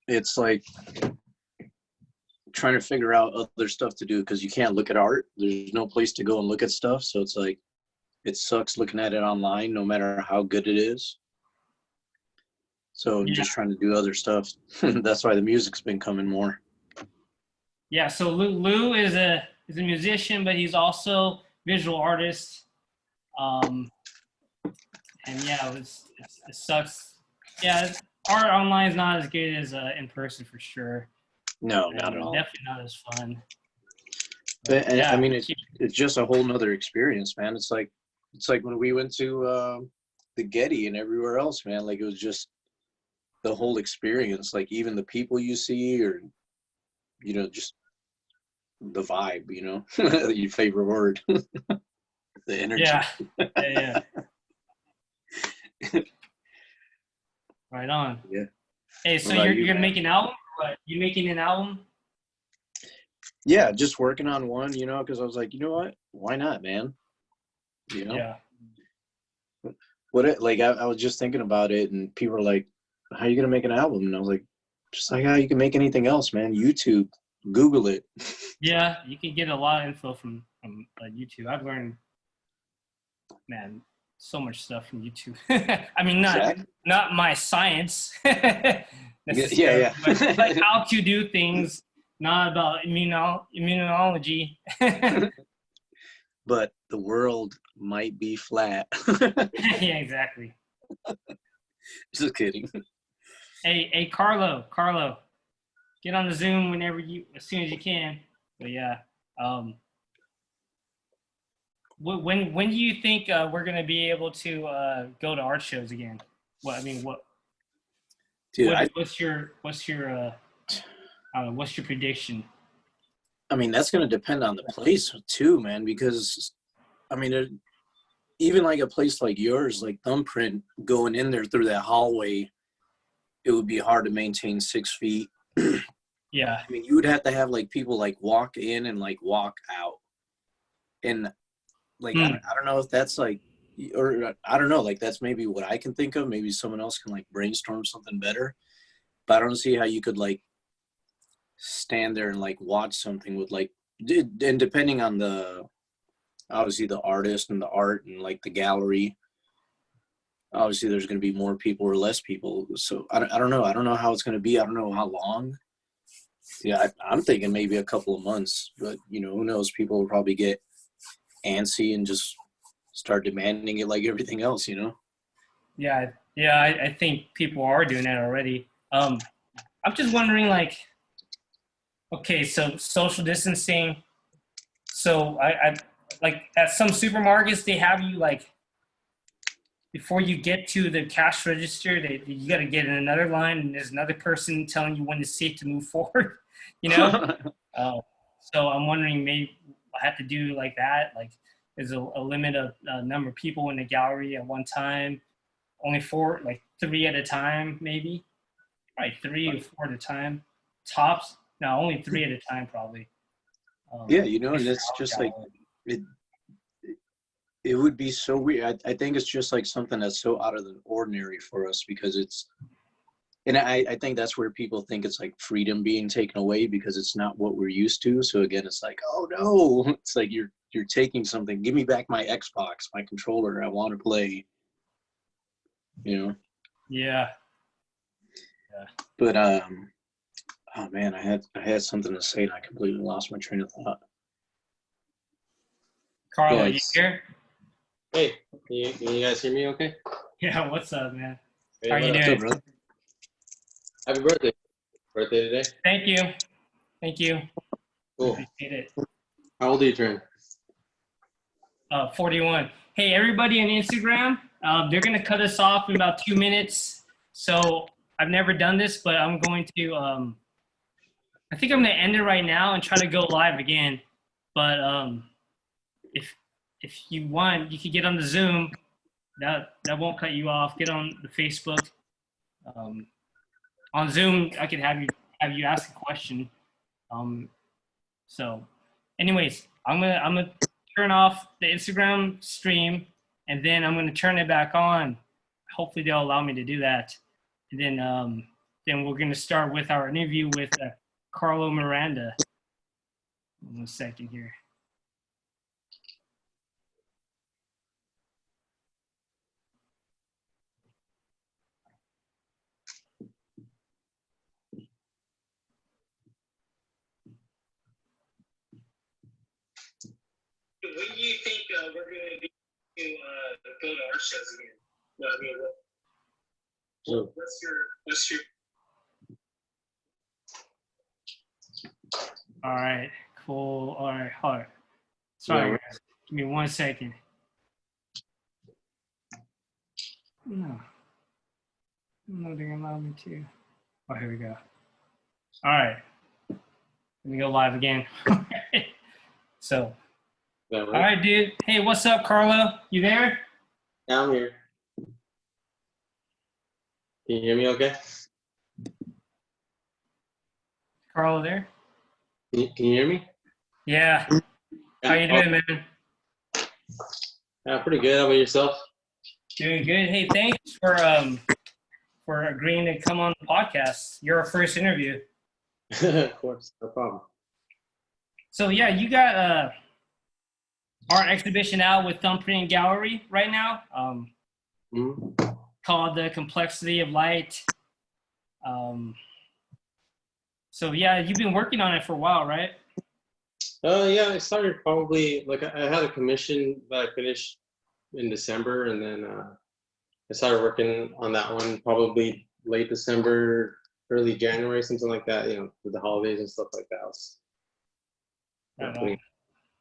it's like trying to figure out other stuff to do because you can't look at art. There's no place to go and look at stuff, so it's like it sucks looking at it online no matter how good it is. So yeah. Just trying to do other stuff. That's why the music's been coming more. Yeah, so Lou is a musician, but he's also visual artist. And yeah, it sucks. Yeah, art online is not as good as in person for sure. No, not at all. Definitely not as fun. But, yeah, I mean, it's just a whole nother experience, man. It's like when we went to the Getty and everywhere else, man. Like it was just the whole experience. Like even the people you see, or just the vibe. Your favorite word, the energy. Yeah. Right on. Yeah. Hey, so What about you're you? making an album? Or what? You making an album? Yeah, just working on one, because I was like, you know what? Why not, man? You know? Yeah. I was just thinking about it, and people were like, how are you gonna make an album? And I was like, just like how you can make anything else, man. YouTube, Google it. Yeah, you can get a lot of info from YouTube. I've learned, man, so much stuff from YouTube. I mean, Exactly. not my science Yeah, necessarily, yeah. but like how to do things, not about immunology. But the world might be flat. Yeah, exactly. Just kidding. Hey, Carlo, get on the Zoom as soon as you can. But yeah, when do you think we're gonna be able to go to art shows again? Dude, what's your prediction? I mean, that's gonna depend on the place too, man. Because I mean, even like a place like yours, like Thumbprint, going in there through that hallway, it would be hard to maintain 6 feet. Yeah. I mean, you would have to have like people like walk in and like walk out, and like I don't know if that's like, or I don't know, like that's maybe what I can think of. Maybe someone else can like brainstorm something better, but I don't see how you could like stand there and like watch something with like, and depending on obviously the artist and the art and like the gallery, obviously there's going to be more people or less people. So I don't know. I don't know how it's going to be. I don't know how long. Yeah, I'm thinking maybe a couple of months, but who knows? People will probably get antsy and just start demanding it like everything else, Yeah, I think people are doing that already. I'm just wondering, like, okay, so social distancing. So I like at some supermarkets they have you like before you get to the cash register, you got to get in another line, and there's another person telling you when it's safe to move forward. So I'm wondering, maybe I have to do like that. Like, there's a limit of number of people in the gallery at one time. Only 3 at a time, maybe. Right, 3 or 4 at a time. Tops. No, only 3 at a time, probably. Yeah, and it's just like it would be so weird. I think it's just like something that's so out of the ordinary for us, because I think that's where people think it's like freedom being taken away, because it's not what we're used to. So again, it's like, oh no, it's like you're taking something. Give me back my Xbox, my controller. I want to play. Yeah. But oh man, I had something to say and I completely lost my train of thought. Carlo, you here? Hey, can you guys hear me okay? Yeah, what's up, man? Hey, How are you what up? doing? Brother? Happy birthday. Birthday today? Thank you. Cool. Appreciate it. How old are you turning? 41. Hey, everybody on Instagram, they're going to cut us off in about 2 minutes. So I've never done this, but I'm going to, I think I'm going to end it right now and try to go live again. But if you want, you can get on the Zoom. That won't cut you off. Get on the Facebook. On Zoom, I can have you ask a question. So anyways, I'm gonna turn off the Instagram stream, and then I'm gonna turn it back on. Hopefully they'll allow me to do that. And then we're gonna start with our interview with Carlo Miranda. 1 second here. When do you think we're going to be to go to art shows again? No, I mean, what's your? All right, cool. All right, hold on. Sorry, guys. Give me 1 second. No, they're gonna allow me to. Oh, here we go. All right, let me go live again. So. Yeah, All right, dude. Hey, what's up, Carlo? You there? Yeah, I'm here. Can you hear me okay? Carlo there? Can you hear me? Yeah. How you doing, man? Yeah, pretty good. How about yourself? Doing good. Hey, thanks for agreeing to come on the podcast. You're our first interview. Of course, no problem. So yeah, you got art exhibition out with Thumbprint Gallery right now, called The Complexity of Light. So yeah, you've been working on it for a while, right? Yeah, I started probably, like, I had a commission that I finished in December, and then I started working on that one probably late December, early January, something like that, you know, with the holidays and stuff like that.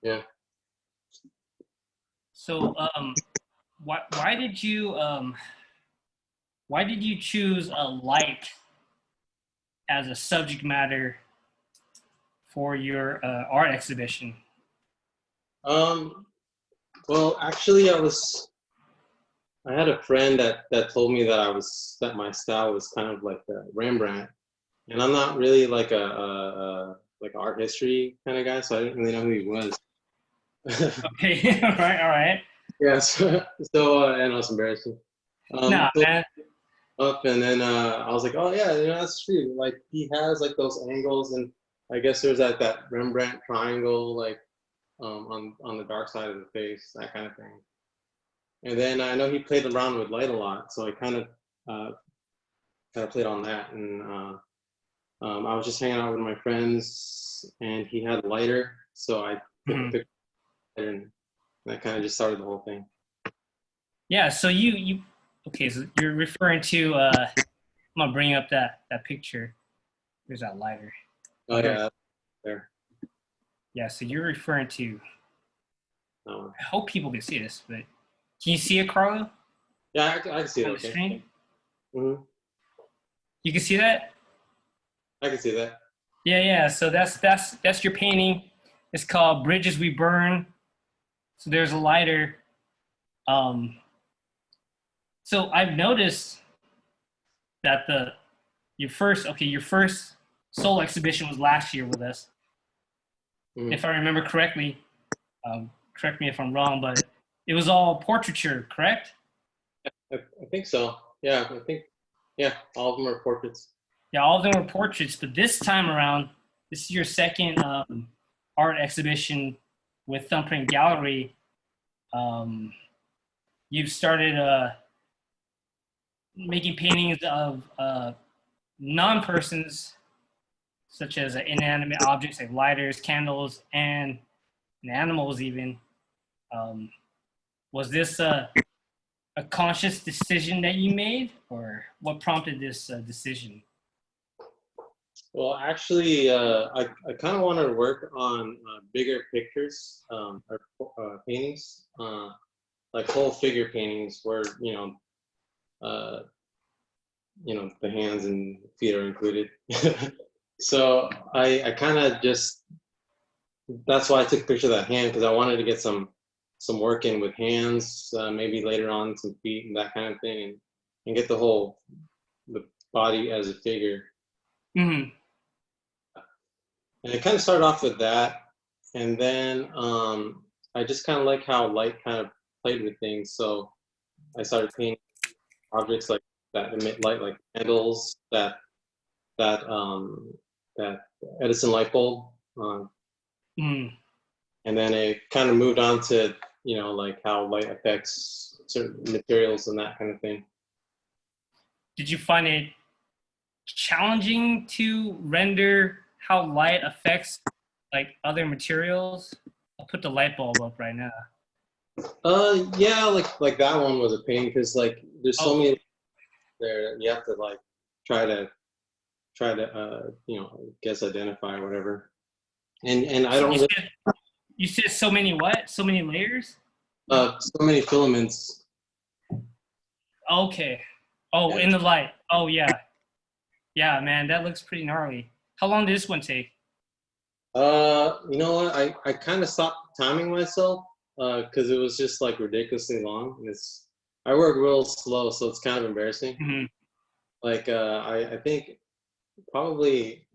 Yeah. So why did you choose light as a subject matter for your art exhibition? Well, actually, I had a friend that told me that my style was kind of like Rembrandt, and I'm not really like a like art history kind of guy, so I didn't really know who he was. Okay, all right. Yeah, so and it was embarrassing. Nah, man. Up and then I was like, oh yeah, you know, that's true. Like he has like those angles, and I guess there's that Rembrandt triangle, like on the dark side of the face, that kind of thing. And then I know he played around with light a lot, so I kind of played on that. And I was just hanging out with my friends, and he had a lighter, so I took a picture, and that kind of just started the whole thing. Yeah. So you okay? So you're referring to I'm gonna bring up that picture. There's that lighter. Oh yeah, there. Yeah. So you're referring to. Oh. I hope people can see this, but can you see it, Carlo? Yeah, I can see it. On the Okay. screen? Mm-hmm. You can see that? I can see that. Yeah. So that's your painting. It's called Bridges We Burn. So there's a lighter. So I've noticed that your first solo exhibition was last year with us. Mm-hmm. If I remember correctly, correct me if I'm wrong, but it was all portraiture, correct? I think so. Yeah, I think, yeah, all of them are portraits. Yeah, all of them were portraits, but this time around, this is your second art exhibition with Thumbprint Gallery. You've started making paintings of non-persons, such as inanimate objects like lighters, candles, and animals even. Was this a conscious decision that you made, or what prompted this decision? Well, actually, I kind of wanted to work on bigger pictures or paintings, like whole figure paintings where, the hands and feet are included. So I kind of just, that's why I took a picture of that hand, because I wanted to get some work in with hands, maybe later on some feet and that kind of thing, and get the body as a figure. Mm-hmm. And I kind of started off with that, and then I just kind of like how light kind of played with things, so I started painting objects like that emit light, like candles, that Edison light bulb, and then it kind of moved on to like how light affects certain materials and that kind of thing. Did you find it challenging to render how light affects like other materials? I'll put the light bulb up right now. Yeah, like that one was a pain, because like there's so many there, you have to like try to I guess identify or whatever. And I don't. You said so many what? So many layers? So many filaments. Okay. Oh, yeah. In the light. Oh yeah. Yeah, man, that looks pretty gnarly. How long did this one take? You know what? I kind of stopped timing myself because it was just like ridiculously long. And I work real slow, so it's kind of embarrassing. Mm-hmm. Like I think probably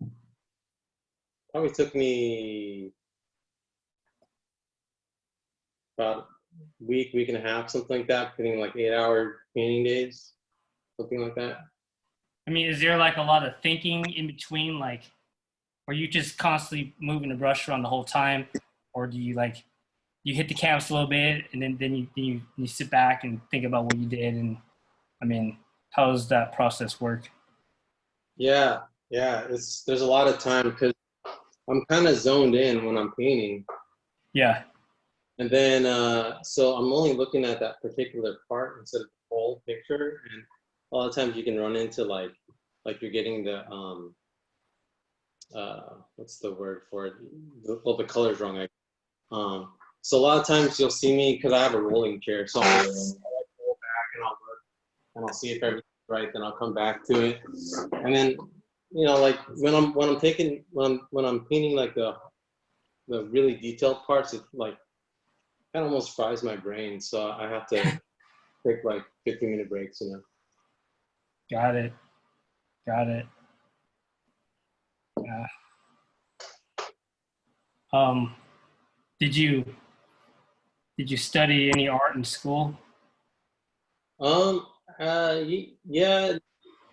took me about week and a half, something like that, putting like 8-hour painting days, something like that. I mean, is there like a lot of thinking in between, like, are you just constantly moving the brush around the whole time, or do you like you hit the canvas a little bit and then you sit back and think about what you did? And I mean, how does that process work? Yeah, there's a lot of time because I'm kind of zoned in when I'm painting. Yeah. And then, so I'm only looking at that particular part instead of the whole picture. And a lot of times you can run into like you're getting the, what's the word for it? The colors wrong. So a lot of times you'll see me, because I have a rolling chair, so I'll like roll back and I'll look and I'll see if everything's right, then I'll come back to it. And then, you know, like when I'm painting like the really detailed parts, it like kind of almost fries my brain. So I have to take like 15-minute breaks, you know. Got it. Yeah. Did you study any art in school? Yeah,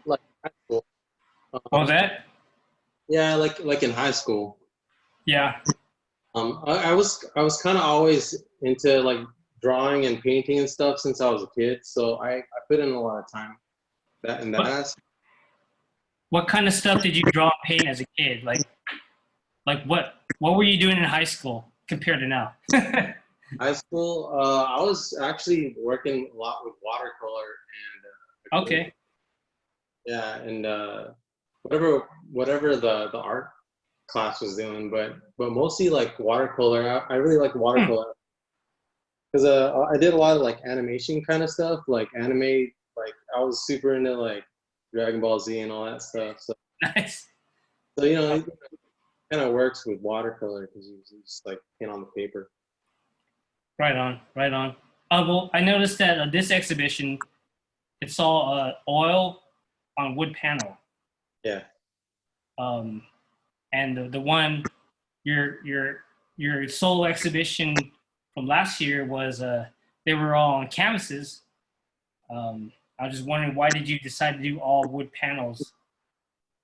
like high school. Oh, that? Yeah, like in high school. Yeah. I was kind of always into like drawing and painting and stuff since I was a kid. So I put in a lot of time in that. What kind of stuff did you draw and paint as a kid? Like what were you doing in high school compared to now? High school, I was actually working a lot with watercolor and okay. Yeah, and whatever the art class was doing, but mostly like watercolor. I really like watercolor because I did a lot of like animation kind of stuff, like anime. Like I was super into like Dragon Ball Z and all that stuff. So nice. So you know, it kind of works with watercolor because you just like paint on the paper. Right on. Well, I noticed that this exhibition, it's all oil on wood panel. Yeah. And the one your solo exhibition from last year was they were all on canvases. I was just wondering, why did you decide to do all wood panels,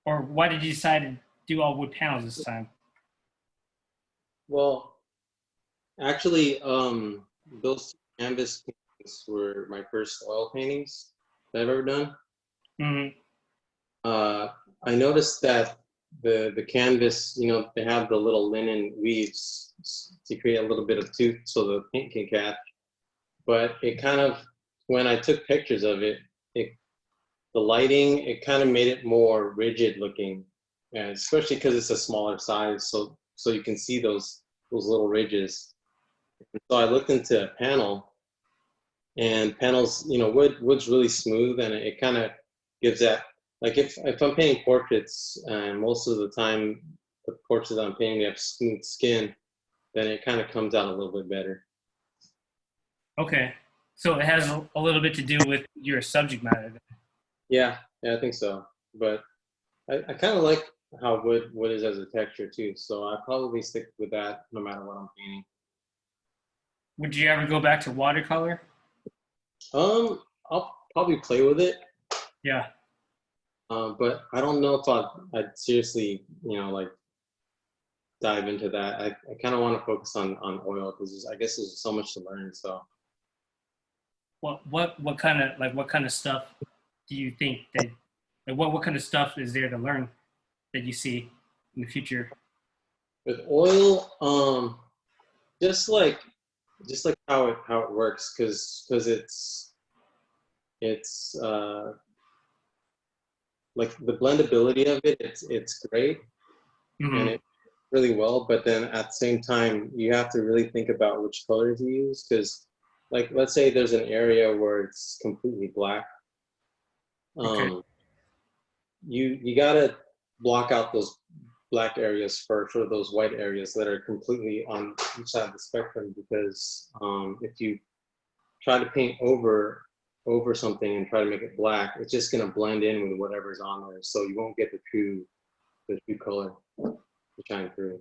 or why did you decide to do all wood panels this time? Well, actually, those canvas paintings were my first oil paintings that I've ever done. Mm-hmm. I noticed that the canvas, you know, they have the little linen weaves to create a little bit of tooth so the paint can catch. But it kind of, when I took pictures of it, the lighting, it kind of made it more rigid looking, and especially because it's a smaller size, so you can see those little ridges. So I looked into a panel, and panels, you know, wood's really smooth, and it kind of gives that, like if I'm painting portraits, and most of the time the portraits I'm painting have smooth skin, then it kind of comes out a little bit better. Okay, so it has a little bit to do with your subject matter then. Yeah, I think so. But I kind of like how wood is as a texture too, so I probably stick with that no matter what I'm painting. Would you ever go back to watercolor? I'll probably play with it. Yeah. But I don't know if I'd seriously, you know, like dive into that. I kind of want to focus on oil because I guess there's so much to learn. So. What kind of stuff do you think that, like what kind of stuff is there to learn that you see in the future? With oil, just like how it works, because it's like the blendability of it, it's great. Mm-hmm. And it really well, but then at the same time you have to really think about which colors you use, because like let's say there's an area where it's completely black. Okay. You gotta block out those black areas for those white areas that are completely on each side of the spectrum, because if you try to paint over over something and try to make it black, it's just gonna blend in with whatever's on there. So you won't get the true color to shine through.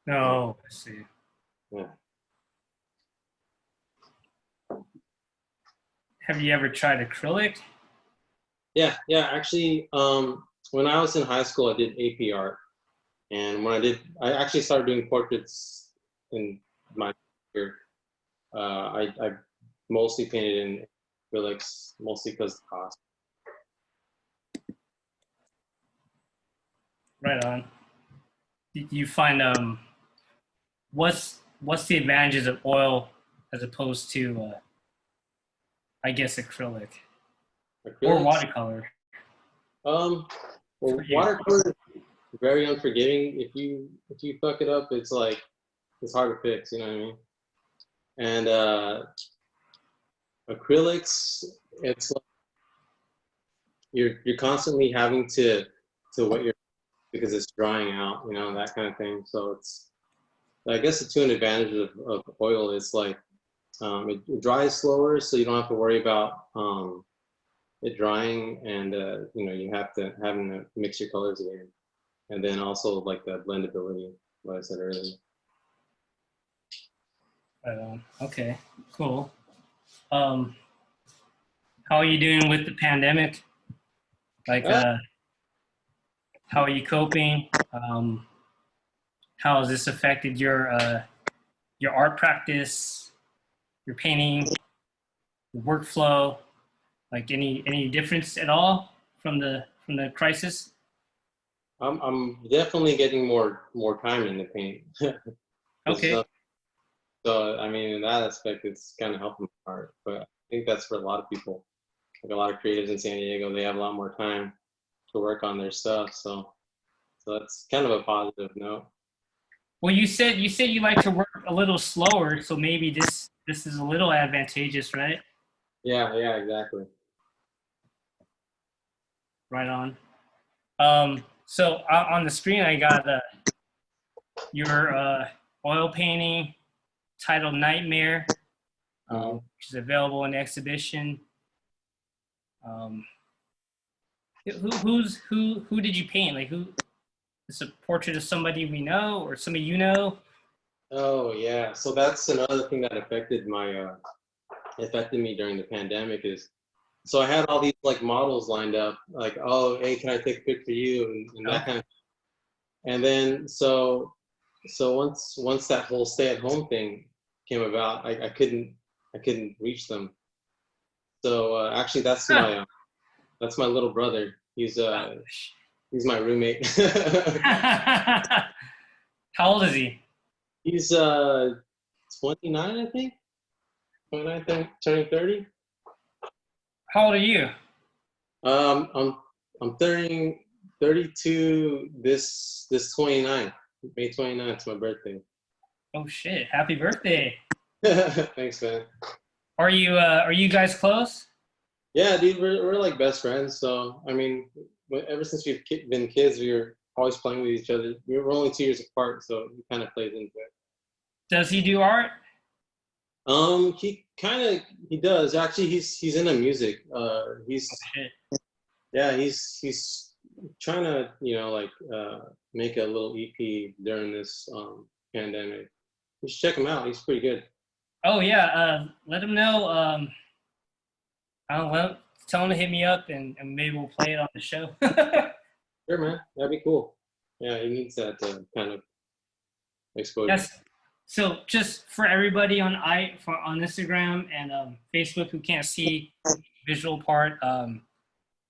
No, I see. Yeah. Have you ever tried acrylic? Yeah. Actually, when I was in high school, I did AP art, and when I actually started doing portraits in my career. I mostly painted in acrylics, mostly because of the cost. Right on. Do you find what's the advantages of oil as opposed to I guess acrylic or watercolor? Well, watercolor is very unforgiving. If you fuck it up, it's like it's hard to fix. You know what I mean? And acrylics, it's like you're constantly having to wet your, because it's drying out, you know, that kind of thing. So it's, I guess the two advantages of oil is like it dries slower, so you don't have to worry about it drying, and you know, you having to mix your colors again, and then also like the blendability, what I said earlier. Okay, cool. How are you doing with the pandemic? Like, how are you coping? How has this affected your art practice, your painting, your workflow? Like any difference at all from the crisis? I'm definitely getting more time in the paint. Okay. So I mean, in that aspect, it's kind of helping my art. But I think that's for a lot of people. Like a lot of creatives in San Diego, they have a lot more time to work on their stuff. So that's kind of a positive note. Well, you said you like to work a little slower, so maybe this is a little advantageous, right? Yeah, exactly. Right on. So on the screen, I got your oil painting titled "Nightmare," which is available in the exhibition. Who did you paint? Like, who? It's a portrait of somebody we know or somebody you know? Oh yeah, so that's another thing that affected me during the pandemic is, so I had all these like models lined up, like, oh, hey, can I take a picture of you, and that kind of, and then so once that whole stay-at-home thing came about, I couldn't reach them. So actually, that's my little brother. He's my roommate. How old is he? He's 29, I think. 29, turning 30. How old are you? I'm turning 32 this 29, May 29th. It's my birthday. Oh shit! Happy birthday! Thanks, man. Are you guys close? Yeah, dude, we're like best friends. So I mean, ever since we've been kids, we were always playing with each other. We were only 2 years apart, so it kind of plays into it. Does he do art? He does. Actually, he's into music. He's trying to, you know, like make a little EP during this pandemic. You should check him out. He's pretty good. Oh yeah, let him know. Tell him to hit me up, and maybe we'll play it on the show. Sure, man. That'd be cool. Yeah, he needs that kind of exposure. Yes. So just for everybody on Instagram and Facebook who can't see the visual part,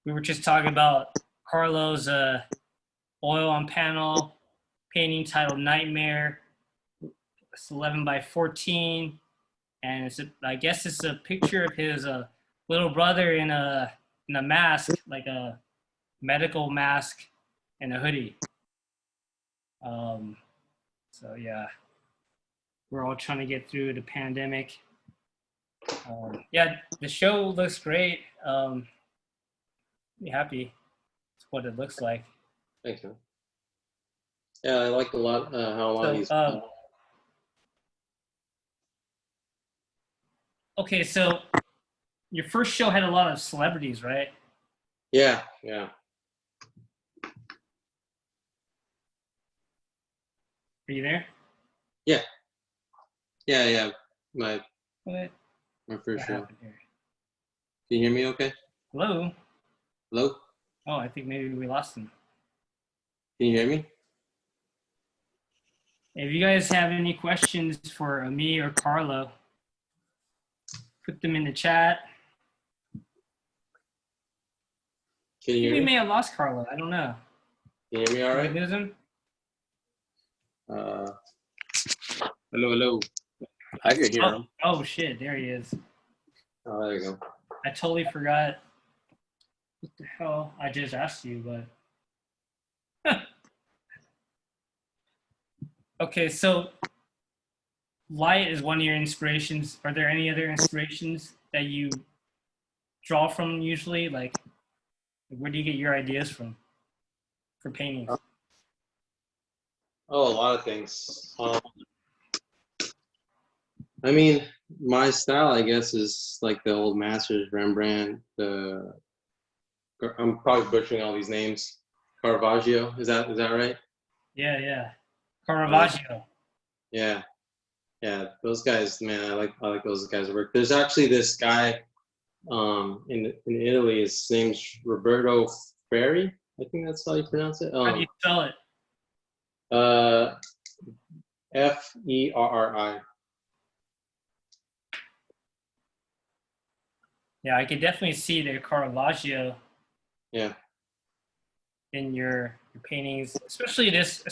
we were just talking about Carlo's oil on panel painting titled "Nightmare." It's 11 by 14, and I guess it's a picture of his little brother in a mask, like a medical mask and a hoodie. So yeah, we're all trying to get through the pandemic. Yeah, the show looks great. Be happy with what it looks like. Thanks, man. Yeah, I liked a lot how a lot of these. Okay, so your first show had a lot of celebrities, right? Yeah, yeah. Are you there? Yeah. Yeah, yeah. My What? my first What show. happened here? Can you hear me okay? Hello? Hello? Oh, I think maybe we lost him. Can you hear me? If you guys have any questions for me or Carlo, put them in the chat. Can you hear We me? may have lost Carlo. I don't know. Can you hear me all Did we right? lose him? Hello, hello. I could hear him. Oh, shit. There he is. Oh, there you go. I totally forgot what the hell I just asked you, but. Okay, so light is one of your inspirations. Are there any other inspirations that you draw from usually? Like, where do you get your ideas from for painting? Oh, a lot of things. I mean, my style, I guess, is like the old masters, Rembrandt. I'm probably butchering all these names. Caravaggio, is that right? Yeah. Caravaggio. Yeah, those guys, man, I like those guys' work. There's actually this guy in Italy. His name's Roberto Ferri. I think that's how you pronounce it. How do you spell it? Ferri. Yeah, I could definitely see the Caravaggio Yeah. in your paintings, especially this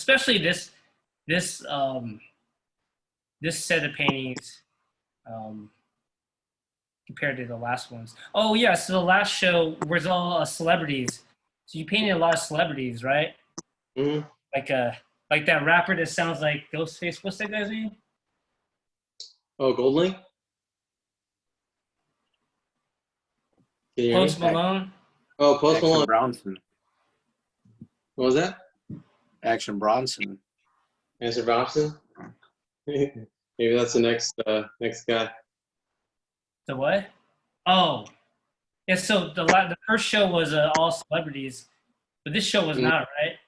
set of paintings compared to the last ones. Oh yeah, so the last show was all celebrities. So you painted a lot of celebrities, right? Mm-hmm. Like that rapper that sounds like Ghostface. What's that guy's name? Oh, Goldlink? Can you hear Post me? Malone. Oh, Post Action Malone. Bronson. What was that? Action Bronson. Answer Bronson? Maybe that's the next guy. The what? Oh, yeah. So the first show was all celebrities, but this show was not, right?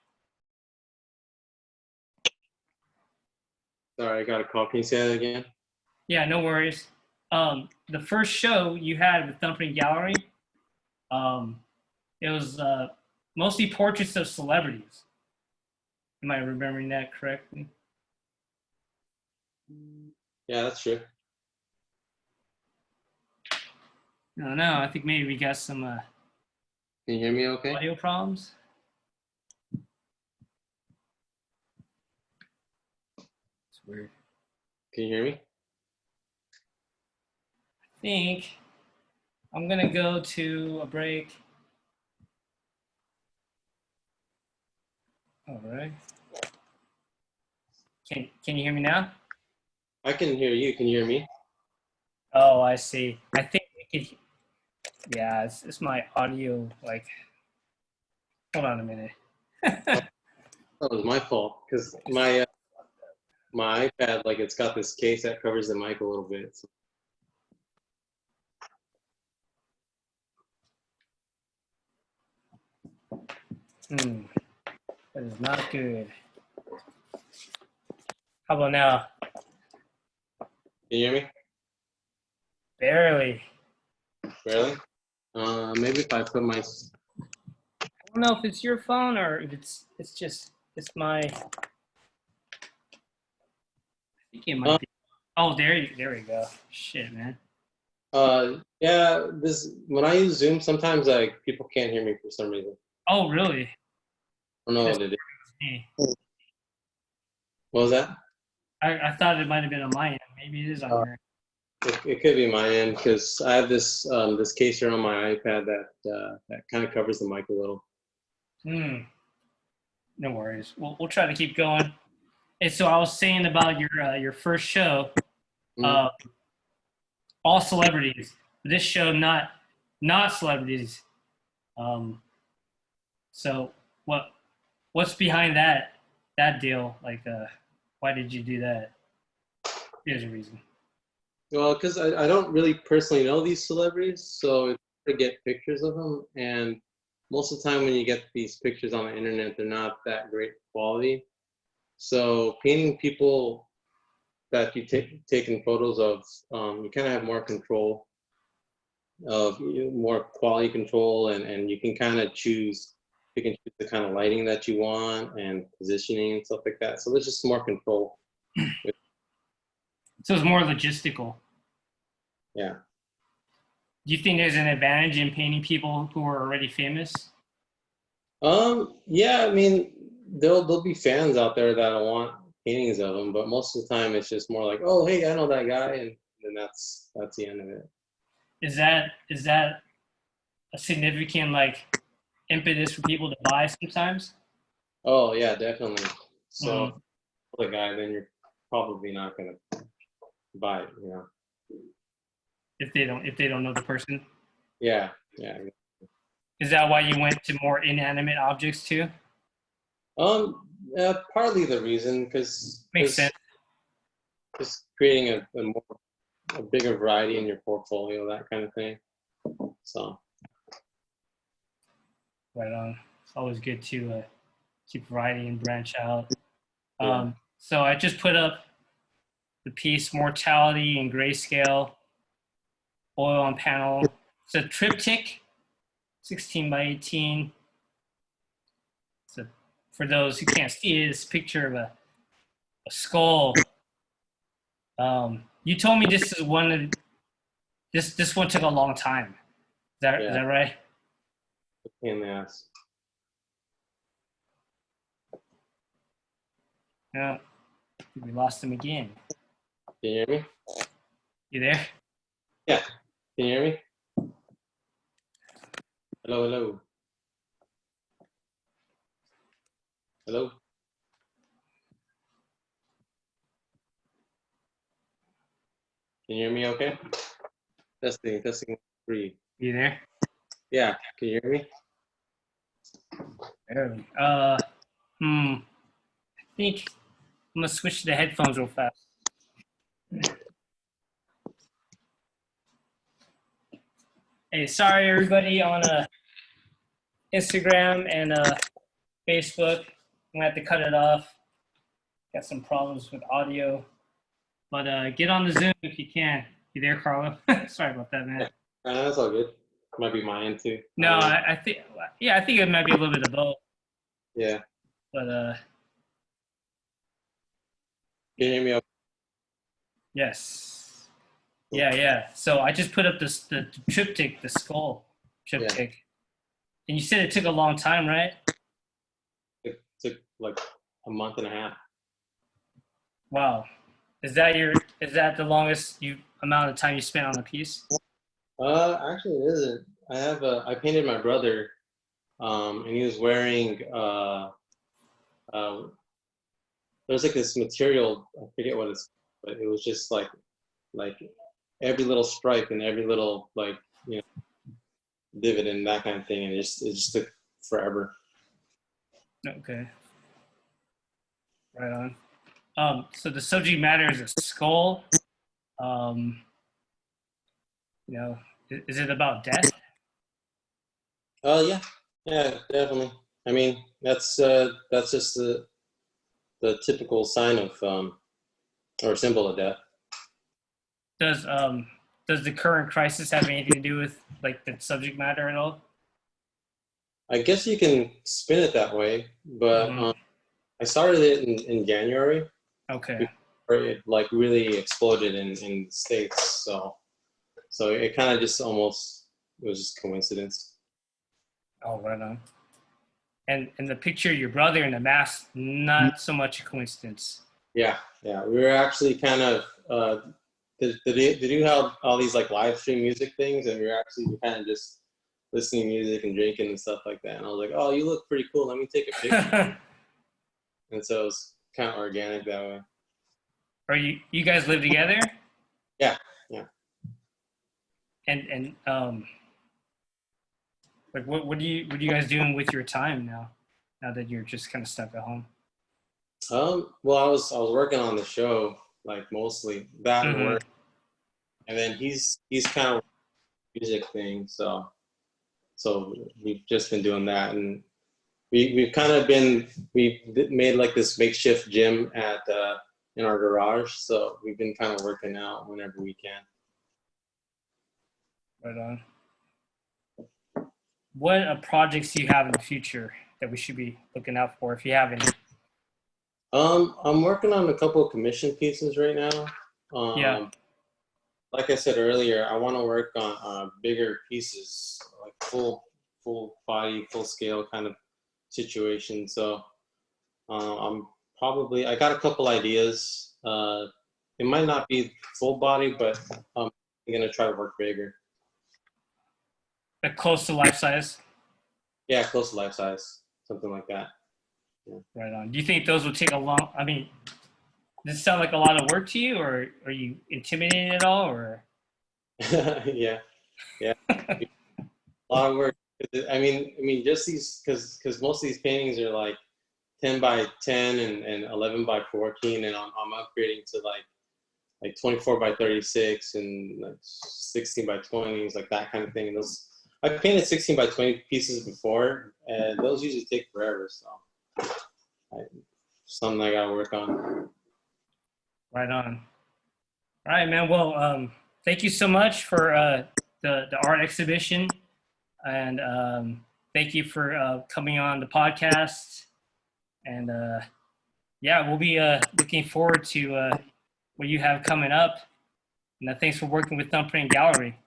Sorry, I got a call. Can you say that again? Yeah, no worries. The first show you had with Thumbprint Gallery, it was mostly portraits of celebrities. Am I remembering that correctly? Yeah, that's true. I don't know. I think maybe we got some Can you hear me okay? audio problems. It's weird. Can you hear me? I think I'm gonna go to a break. All right. Can you hear me now? I can hear you. Can you hear me? Oh, I see. I think we could. Yeah, it's my audio. Like, hold on a minute. That was my fault because my iPad, like, it's got this case that covers the mic a little bit. So. That is not good. How about now? Can you hear me? Barely. Barely? Maybe if I put my. I don't know if it's your phone or if it's my. I think it might be. Oh, there we go. Shit, man. Yeah. When I use Zoom, sometimes like people can't hear me for some reason. Oh, really? I don't know what it is. What was that? I thought it might have been on my end. Maybe it is on your end. It could be my end because I have this this case here on my iPad that kind of covers the mic a little. No worries. We'll try to keep going. And so I was saying about your first show, all celebrities. This show not celebrities. So what's behind that deal? Like, why did you do that? There's a reason. Well, because I don't really personally know these celebrities, so it's hard to get pictures of them. And most of the time when you get these pictures on the internet, they're not that great quality. So painting people that you taken photos of, you kind of have more control of more quality control, and you can kind of choose, you can choose the kind of lighting that you want and positioning and stuff like that. So there's just more control. So it's more logistical. Yeah. Do you think there's an advantage in painting people who are already famous? Yeah, I mean, there'll be fans out there that want paintings of them, but most of the time it's just more like, oh, hey, I know that guy, and then that's the end of it. Is that a significant like impetus for people to buy sometimes? Oh yeah, definitely. So the guy, then you're probably not gonna buy it, you know. If they don't know the person. Yeah. Is that why you went to more inanimate objects too? Partly the reason, because makes sense. Just creating a bigger variety in your portfolio, that kind of thing. So. Right on. It's always good to keep variety and branch out. So I just put up the piece Mortality in Grayscale, oil on panel. It's a triptych, 16 by 18. So for those who can't see it, it's a picture of a skull. You told me this is one of this one took a long time. Is that right? In the ass. Yeah, we lost him again. Can you hear me? You there? Yeah. Can you hear me? Hello. Hello. Can you hear me okay? Testing 3. You there? Yeah, can you hear me? Barely. I think I'm gonna switch to the headphones real fast. Hey, sorry everybody on Instagram and Facebook. I'm gonna have to cut it off. Got some problems with audio, but get on the Zoom if you can. You there, Carlo? Sorry about that, man. That's all good. Might be my end too. No, I think it might be a little bit of both. Yeah. But can you hear me okay? Yes. Yeah. So I just put up the triptych, the skull triptych. Yeah. And you said it took a long time, right? It took like a month and a half. Wow. Is that the longest amount of time you spent on a piece? Actually it isn't. I painted my brother, and he was wearing there's like this material, I forget what it's, but it was just like every little stripe and every little divot and that kind of thing, and it just took forever. Okay. Right on. So the subject matter is a skull. Is it about death? Yeah, definitely. I mean, that's just the typical sign of or symbol of death. Does the current crisis have anything to do with like the subject matter at all? I guess you can spin it that way, but I started it in January. Okay. Before it like really exploded in the States, so it kind of just almost, it was just coincidence. Oh, right on. And the picture of your brother in the mask, not so much a coincidence. Yeah. We were actually kind of they do have all these like live stream music things, and we were actually kind of just listening to music and drinking and stuff like that. And I was like, oh, you look pretty cool. Let me take a picture. And so it was kind of organic that way. Are you guys live together? Yeah. And like what are you guys doing with your time now that you're just kind of stuck at home? Well, I was working on the show, like mostly that work. and then he's kind of music thing. So we've just been doing that, and we've made like this makeshift gym at in our garage. So we've been kind of working out whenever we can. Right on. What projects do you have in the future that we should be looking out for, if you have any? I'm working on a couple of commission pieces right now. Yeah. Like I said earlier, I want to work on bigger pieces, like full body, full scale kind of situation. So I got a couple ideas. It might not be full body, but I'm gonna try to work bigger. Like close to life size? Yeah, close to life size, something like that. Yeah. Right on. Do you think those would take a long, I mean, does it sound like a lot of work to you, or are you intimidated at all, or? yeah. A lot of work. I mean, just these, because most of these paintings are like 10 by 10 and 11 by 14, and I'm upgrading to like 24 by 36 and like 16 by 20s, like that kind of thing. And those, I painted 16 by 20 pieces before, and those usually take forever. So, something I gotta work on. Right on. All right, man. Well, thank you so much for the art exhibition, and thank you for coming on the podcast. And yeah, we'll be looking forward to what you have coming up. And thanks for working with Thumbprint Gallery.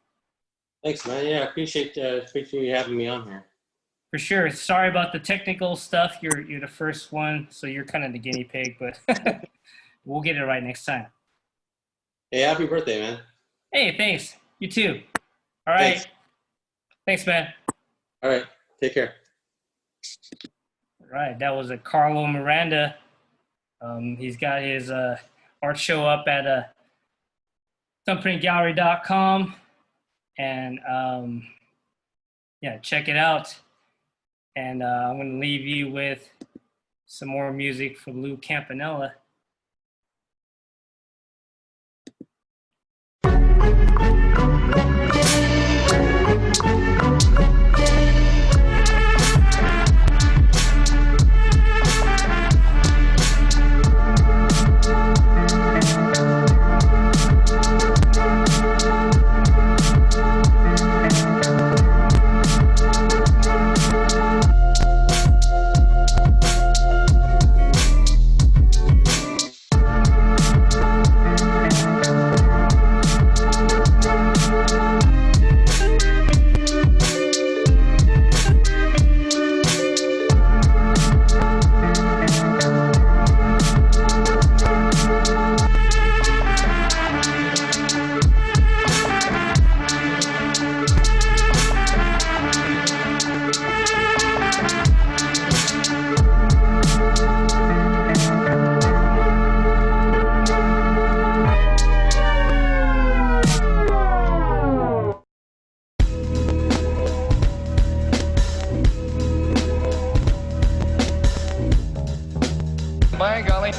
Thanks, man. Yeah, I appreciate you having me on here. For sure. Sorry about the technical stuff. You're the first one, so you're kind of the guinea pig, but we'll get it right next time. Hey, happy birthday, man. Hey, thanks. You too. All right. Thanks, man. All right. Take care. All right. That was a Carlo Miranda. He's got his art show up at thumbprintgallery.com. And yeah, check it out. And I'm going to leave you with some more music from Lou Campanella. By golly,